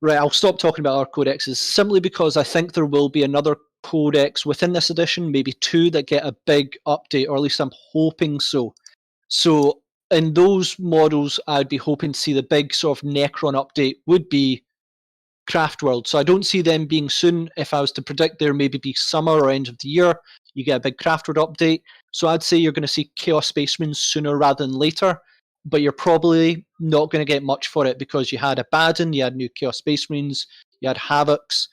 Right, I'll stop talking about our codexes simply because I think there will be another codex within this edition, maybe 2 that get a big update, or at least I'm hoping so. So in those models, I'd be hoping to see the big sort of Necron update would be Craft World. So I don't see them being soon. If I was to predict, there maybe be summer or end of the year, you get a big Craft World update. So I'd say you're going to see Chaos Space Marines sooner rather than later. But you're probably not going to get much for it because you had Abaddon, you had new Chaos Space Marines, you had Havocs,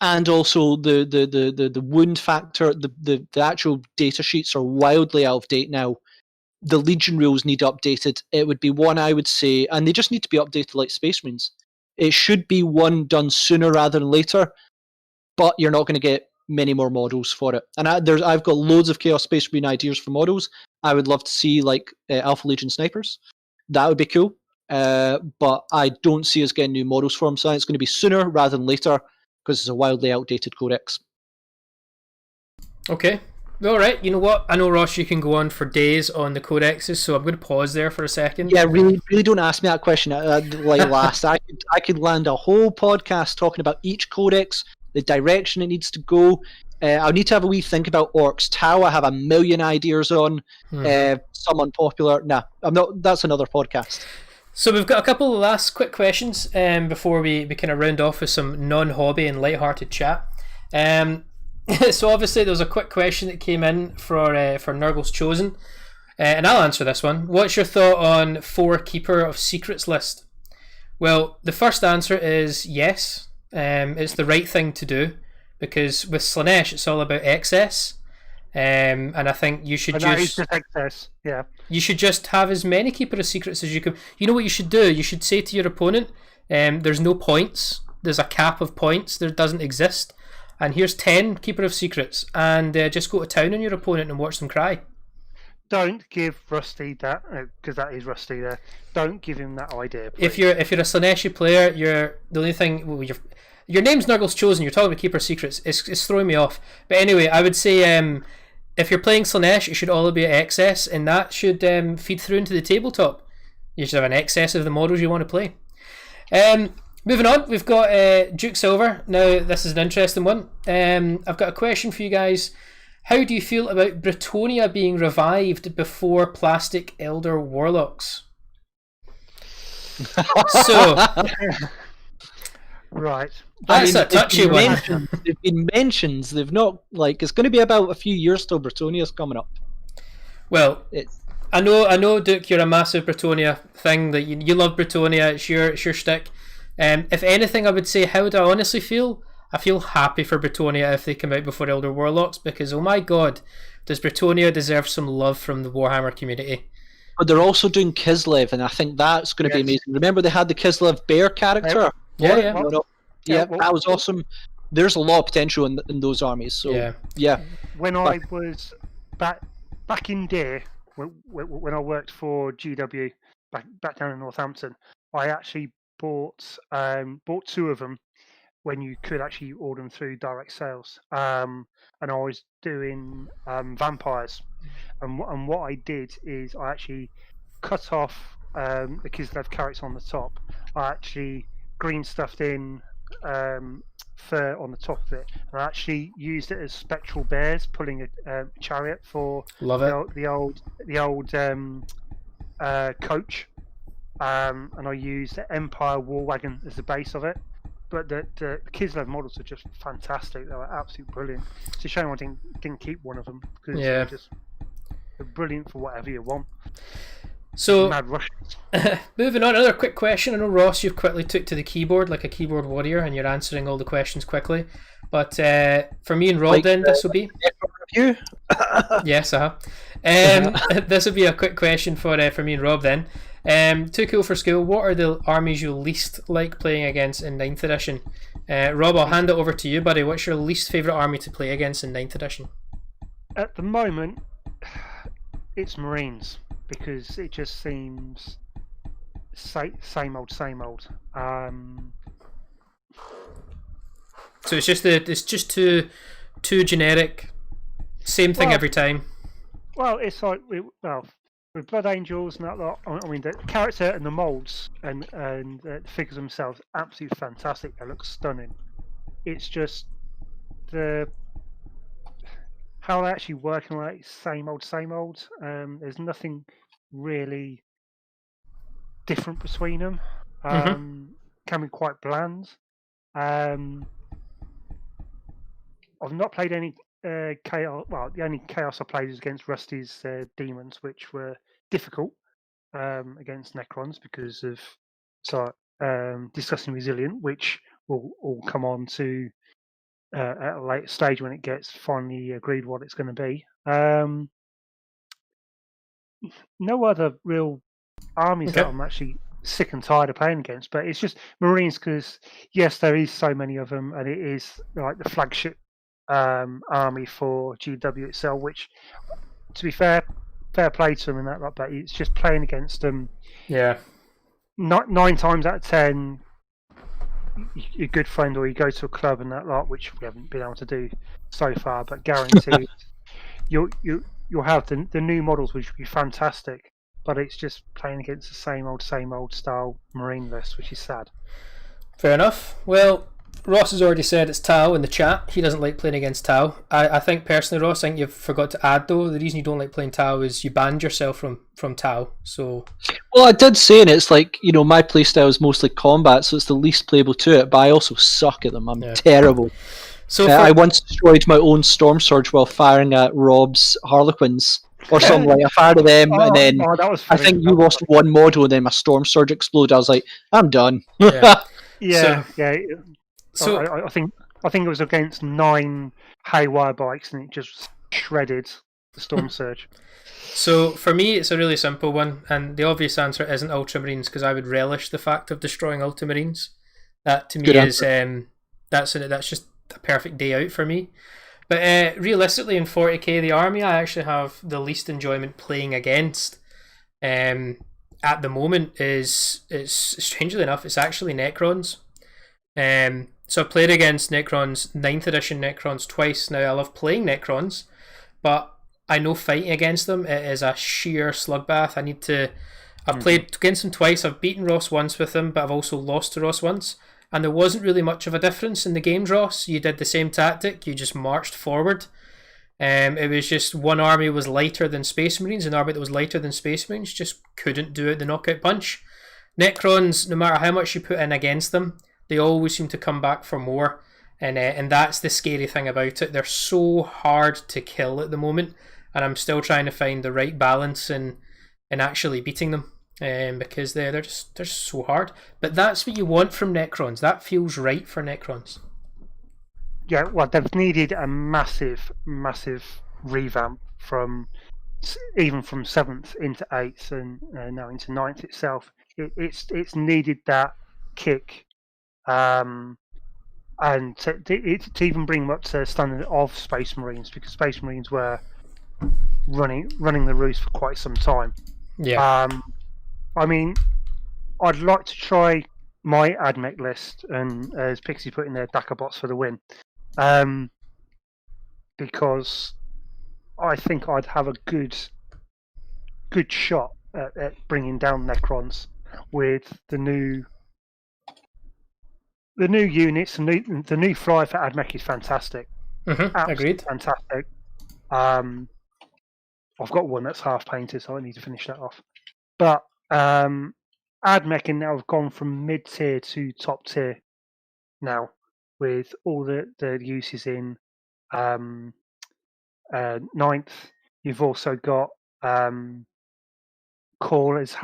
and also the wound factor, the actual data sheets are wildly out of date now. The Legion rules need updated. It would be one I would say, and they just need to be updated like Space Marines. It should be one done sooner rather than later, but you're not going to get many more models for it. And I've got loads of Chaos Space Marine ideas for models. I would love to see like Alpha Legion snipers. That would be cool. But I don't see us getting new models for them, so it's going to be sooner rather than later because it's a wildly outdated codex. Okay. All right. You know what? I know, Ross, you can go on for days on the codexes, so I'm going to pause there for a second. Yeah, really don't ask me that question like last. I could land a whole podcast talking about each codex, the direction it needs to go. I'll need to have a wee think about Orcs. Tau, I have a million ideas on. Some unpopular. Nah, I'm not. That's another podcast. So we've got a couple of last quick questions before we kind of round off with some non-hobby and light-hearted chat. So obviously there was a quick question that came in for Nurgle's Chosen, and I'll answer this one. What's your thought on 4 Keeper of Secrets list? Well, the first answer is yes. It's the right thing to do. because with Slanesh it's all about excess, and I think you should just excess. Yeah, you should just have as many Keeper of Secrets as you can. You know what you should do? You should say to your opponent, "There's no points. There's a cap of points. There doesn't exist, and here's 10 Keeper of Secrets, and just go to town on your opponent and watch them cry." Don't give Rusty that, because that is Rusty there. Don't give him that idea, please. If you're a Slaneshi player, the only thing your name's Nurgle's Chosen. You're talking about Keeper Secrets. It's throwing me off. But anyway, I would say if you're playing Slanesh, it should all be at excess, and that should feed through into the tabletop. You should have an excess of the models you want to play. Moving on, we've got Duke Silver. Now, this is an interesting one. I've got a question for you guys. How do you feel about Britonia being revived before Plastic Elder Warlocks? So, right. That's a touchy one. They've been mentions. They've not, it's going to be about a few years till Britonia's coming up. Well, I know, Duke, you're a massive Britonia thing. That you love Britonia. It's your shtick. If anything, I would say, how do I honestly feel? I feel happy for Britonia if they come out before Elder Warlocks, because oh my god, does Britonia deserve some love from the Warhammer community? But they're also doing Kislev, and I think that's going to be amazing. Remember they had the Kislev bear character? Yeah. That was awesome. There's a lot of potential in those armies. So yeah. When I was back in Deer, when I worked for GW back down in Northampton, I actually bought 2 of them when you could actually order them through direct sales. And I was doing vampires. And what I did is I actually cut off the Kislev carrots on the top. I actually green stuffed in fur on the top of it. And I actually used it as spectral bears pulling a chariot for the old coach. And I used the Empire War Wagon as the base of it. But the Kislev models are just fantastic. They were absolutely brilliant. It's a shame I didn't keep one of them, because they're brilliant for whatever you want. So, Mad Russians. Moving on, another quick question. I know, Ross, you've quickly took to the keyboard like a keyboard warrior, and you're answering all the questions quickly. But for me and Rob, then this will be review. Yes, this will be a quick question for me and Rob then. Too cool for school. What are the armies you least like playing against in 9th edition? Rob, I'll hand it over to you, buddy. What's your least favourite army to play against in 9th edition? At the moment, it's Marines, because it just seems same old. So it's just too generic, same thing every time. Well, it's like with Blood Angels and that lot. I mean, the character and the molds and the figures themselves, absolutely fantastic. They look stunning. It's just how they actually working like same old. There's nothing really different between them. Can be quite bland. I've not played any chaos. Well, the only chaos I played was against Rusty's demons, which were difficult against Necrons because of discussing resilient, which will come on to at a later stage when it gets finally agreed what it's going to be. No other real armies that I'm actually sick and tired of playing against, but it's just Marines, because yes, there is so many of them, and it is like the flagship army for GW itself, which, to be fair play to them and that, but it's just playing against them. Yeah. 9 times out of 10, your good friend, or you go to a club and that lot, which we haven't been able to do so far, but guaranteed you'll have the new models, which will be fantastic. But it's just playing against the same old style Marine list, which is sad. Fair enough. Well, Ross has already said it's Tau in the chat. He doesn't like playing against Tau. I think personally, Ross, I think you've forgot to add though, the reason you don't like playing Tau is you banned yourself from Tau. So, well, I did say, and it's like, my playstyle is mostly combat, so it's the least playable to it. But I also suck at them. I'm terrible. So I once destroyed my own Storm Surge while firing at Rob's Harlequins. Or something like I fired at them, and then I think you lost one model, and then my Storm Surge exploded. I was like, I'm done. So I think I think it was against 9 haywire bikes, and it just shredded the Storm Surge. So for me, it's a really simple one, and the obvious answer isn't Ultramarines because I would relish the fact of destroying Ultramarines. That to me is that's just a perfect day out for me. But realistically, in 40k, the army I actually have the least enjoyment playing against at the moment is strangely enough, it's actually Necrons. So I've played against Necrons, 9th edition Necrons twice now. I love playing Necrons, but I know fighting against them it is a sheer slugbath. I've played against them twice. I've beaten Ross once with them, but I've also lost to Ross once. And there wasn't really much of a difference in the games, Ross. You did the same tactic. You just marched forward. It was just one army was lighter than Space Marines. An army that was lighter than Space Marines just couldn't do it the knockout punch. Necrons, no matter how much you put in against them, they always seem to come back for more. And that's the scary thing about it. They're so hard to kill at the moment. And I'm still trying to find the right balance in actually beating them. Because they're just so hard. But that's what you want from Necrons. That feels right for Necrons. Yeah, well, they've needed a massive revamp even from 7th into 8th and now into 9th itself. It's needed that kick, and to even bring them up to the standard of Space Marines, because Space Marines were running the roost for quite some time. Yeah. I mean, I'd like to try my AdMech list, and as Pixie put in there, Dakar bots for the win, because I think I'd have a good shot at bringing down Necrons with the new units. The new fly for AdMech is fantastic. Agreed. Fantastic. I've got one that's half painted, so I need to finish that off. But AdMech now have gone from mid-tier to top tier now, with all the uses in 9th. You've also got Core is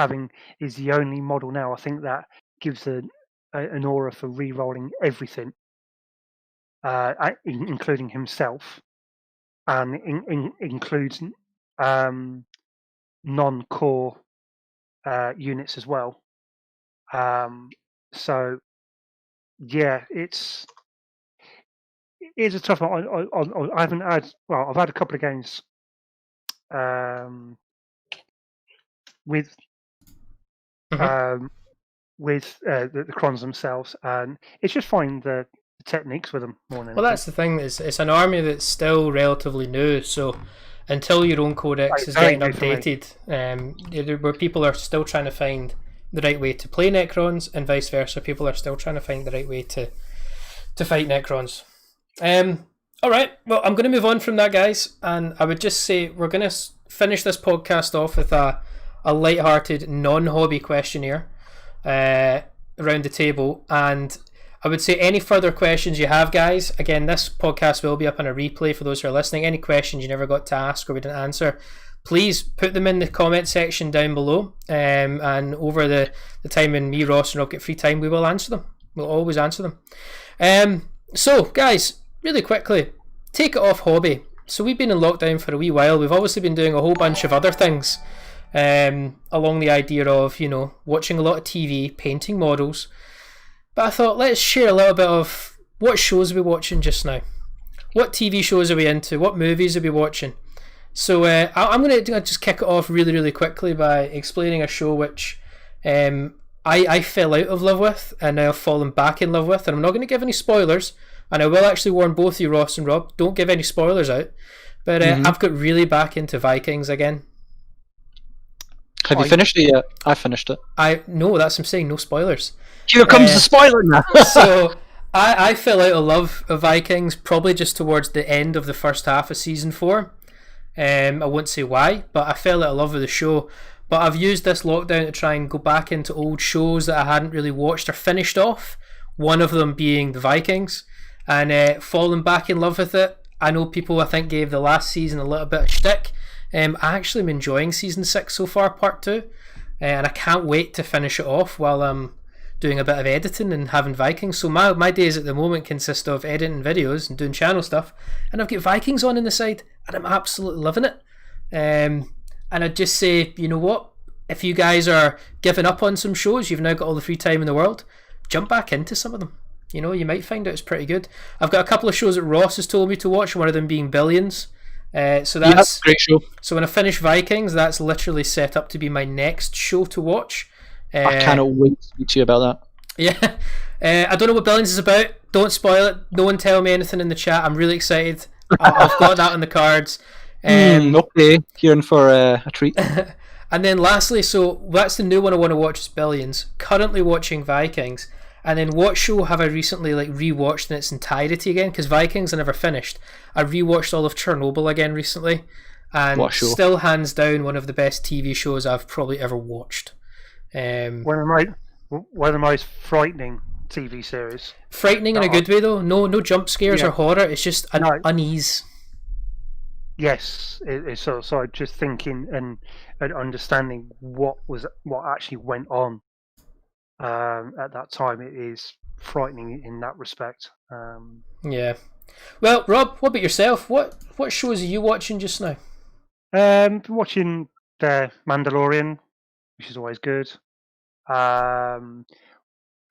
the only model now, I think, that gives an aura for re-rolling everything, including himself, and includes non-core units as well. So yeah, it's a tough one. I haven't had. Well, I've had a couple of games with the Crons themselves, and it's just finding the techniques with them more than anything. Well, that's the thing. It's an army that's still relatively new, so until your own codex is getting updated, where people are still trying to find the right way to play Necrons, and vice versa, people are still trying to find the right way to fight Necrons. Alright, well, I'm going to move on from that, guys, and I would just say we're going to finish this podcast off with a light-hearted, non-hobby questionnaire around the table, and I would say any further questions you have, guys, again, this podcast will be up on a replay for those who are listening. Any questions you never got to ask or we didn't answer, please put them in the comment section down below, and over the time when me, Ross, and Rob get free time, we will answer them. We'll always answer them. So, guys, really quickly, take it off hobby. So we've been in lockdown for a wee while. We've obviously been doing a whole bunch of other things along the idea of, watching a lot of TV, painting models. But I thought, let's share a little bit of what shows are we watching just now. What TV shows are we into? What movies are we watching? So I'm going to just kick it off really, really quickly by explaining a show which I fell out of love with and now I've fallen back in love with. And I'm not going to give any spoilers. And I will actually warn both you, Ross and Rob, don't give any spoilers out. But I've got really back into Vikings again. Have you finished it yet? I finished it. No, that's what I'm saying, no spoilers. Here comes the spoiler now. So I fell out of love of Vikings probably just towards the end of the first half of season 4. I won't say why, but I fell out of love with the show. But I've used this lockdown to try and go back into old shows that I hadn't really watched or finished off. One of them being the Vikings, and fallen back in love with it. I know people, I think, gave the last season a little bit of shtick. I actually am enjoying season 6 so far, part 2, and I can't wait to finish it off while I'm doing a bit of editing and having Vikings. So my days at the moment consist of editing videos and doing channel stuff, and I've got Vikings on the side, and I'm absolutely loving it. And I'd just say, you know what? If you guys are giving up on some shows, you've now got all the free time in the world, jump back into some of them. You know, you might find out it's pretty good. I've got a couple of shows that Ross has told me to watch, one of them being Billions. So that's a great show. So when I finish Vikings, that's literally set up to be my next show to watch. I cannot wait to speak to you about that. Yeah. I don't know what Billions is about. Don't spoil it. No one tell me anything in the chat. I'm really excited. I've got that on the cards. Okay, you're in for a treat. And then lastly, so that's the new one I want to watch is Billions. Currently watching Vikings. And then what show have I recently rewatched in its entirety again? Because Vikings I never finished. I rewatched all of Chernobyl again recently, and still hands down one of the best TV shows I've probably ever watched. One of the most frightening TV series. Frightening in a good way though. No jump scares or horror. It's just an unease. Yes, it's so just thinking and understanding what actually went on. At that time, it is frightening in that respect. Yeah. Well, Rob, what about yourself? What shows are you watching just now? Been watching The Mandalorian, which is always good.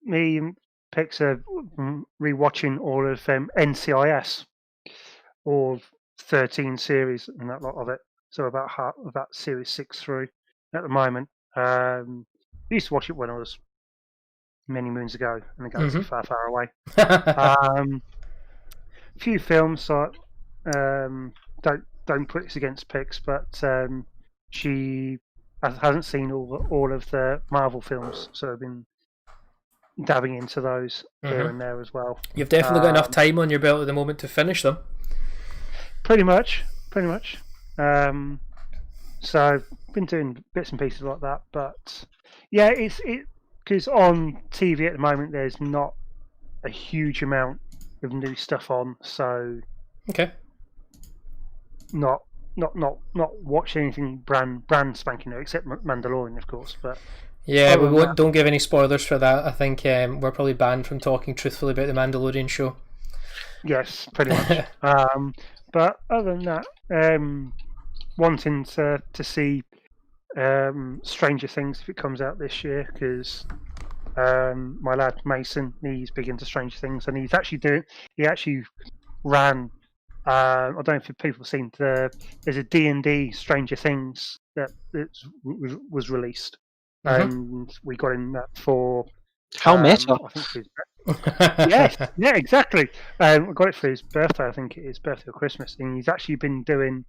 Me and Pix are rewatching all of NCIS, all 13 series and that lot of it. So about half of that series 6 through at the moment. I used to watch it when I was many moons ago in the galaxy far, far away. Few films, so don't put this against Pix, but she hasn't seen all of the Marvel films, so I've been dabbing into those here and there as well. You've definitely got enough time on your belt at the moment to finish them. Pretty much. So I've been doing bits and pieces like that, but yeah, it because on TV at the moment there's not a huge amount of new stuff on, so not watch anything brand spanking new except Mandalorian, of course. But yeah, don't give any spoilers for that. I think we're probably banned from talking truthfully about the Mandalorian show. Yes, pretty much. But other than that, wanting to see Stranger Things if it comes out this year, because my lad Mason, he's big into Stranger Things, and he actually ran. I don't know if people have seen there's a D&D Stranger Things that was released, and we got in that for how meta. I think yes, yeah, exactly. We got it for his birthday. I think it is birthday or Christmas, and he's actually been doing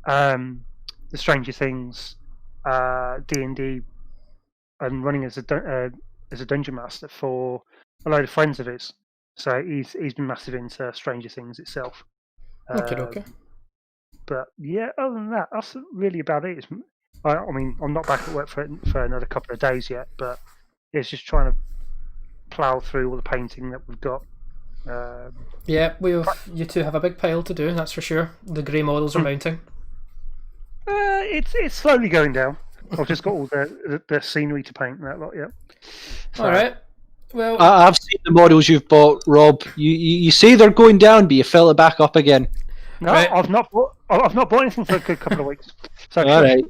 the Stranger Things D&D and running as a dungeon master for a load of friends of his. So he's been massive into Stranger Things itself. Okay. But yeah, other than that, that's really about it. I mean, I'm not back at work for another couple of days yet, but it's just trying to plough through all the painting that we've got. Yeah, you two have a big pile to do, that's for sure. The grey models are mounting. It's slowly going down. I've just got all the scenery to paint and that lot. Yeah. So, all right. Well, I've seen the models you've bought, Rob. You say they're going down, but you fill it back up again. No, right. I've not bought anything for a good couple of weeks. So, all right.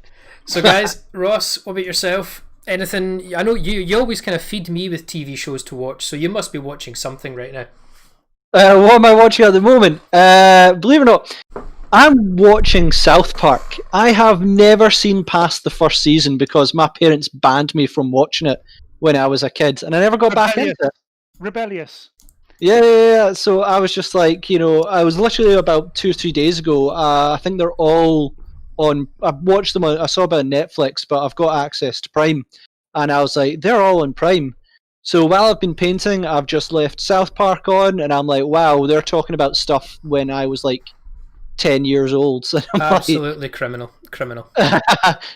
So, guys, Ross, what about yourself? Anything? I know you always kind of feed me with TV shows to watch, so you must be watching something right now. What am I watching at the moment? Believe it or not, I'm watching South Park. I have never seen past the first season because my parents banned me from watching it when I was a kid, and I never got back into it. Rebellious. Yeah. So I was just like, I was literally about 2 or 3 days ago. I think they're all on. I've watched them. I saw about Netflix, but I've got access to Prime, and I was like, they're all on Prime. So while I've been painting, I've just left South Park on, and I'm like, wow, they're talking about stuff when I was like 10 years old. So absolutely criminal.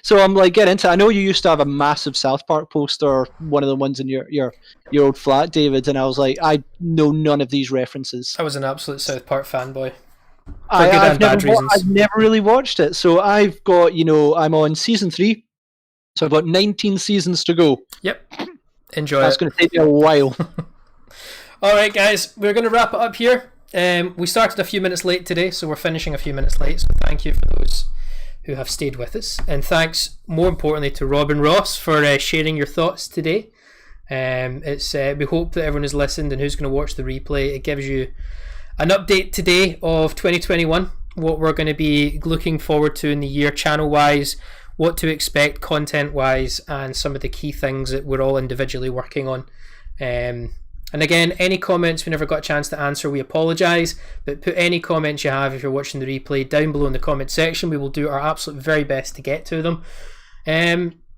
So I'm like, get into it. I know you used to have a massive South Park poster, one of the ones in your old flat, David, and I was like, I know none of these references. I was an absolute South Park fanboy. I've never really watched it. So I've got, I'm on season 3. So I've got 19 seasons to go. Yep. Enjoy That's it. going to take me a while. All right, guys, we're going to wrap it up here. We started a few minutes late today, so we're finishing a few minutes late. So thank you for those who have stayed with us, and thanks more importantly to Rob and Ross for sharing your thoughts today. We hope that everyone has listened and who's going to watch the replay. It gives you an update today of 2021, what we're going to be looking forward to in the year channel wise, what to expect content wise, and some of the key things that we're all individually working on. And again, any comments we never got a chance to answer, we apologise, but put any comments you have if you're watching the replay down below in the comment section. We will do our absolute very best to get to them.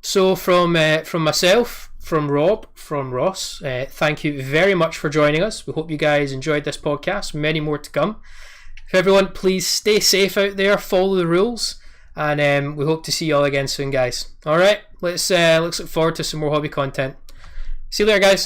So from myself, from Rob, from Ross, thank you very much for joining us. We hope you guys enjoyed this podcast. Many more to come. Everyone, please stay safe out there, follow the rules, and we hope to see you all again soon, guys. All right, let's look forward to some more hobby content. See you later, guys.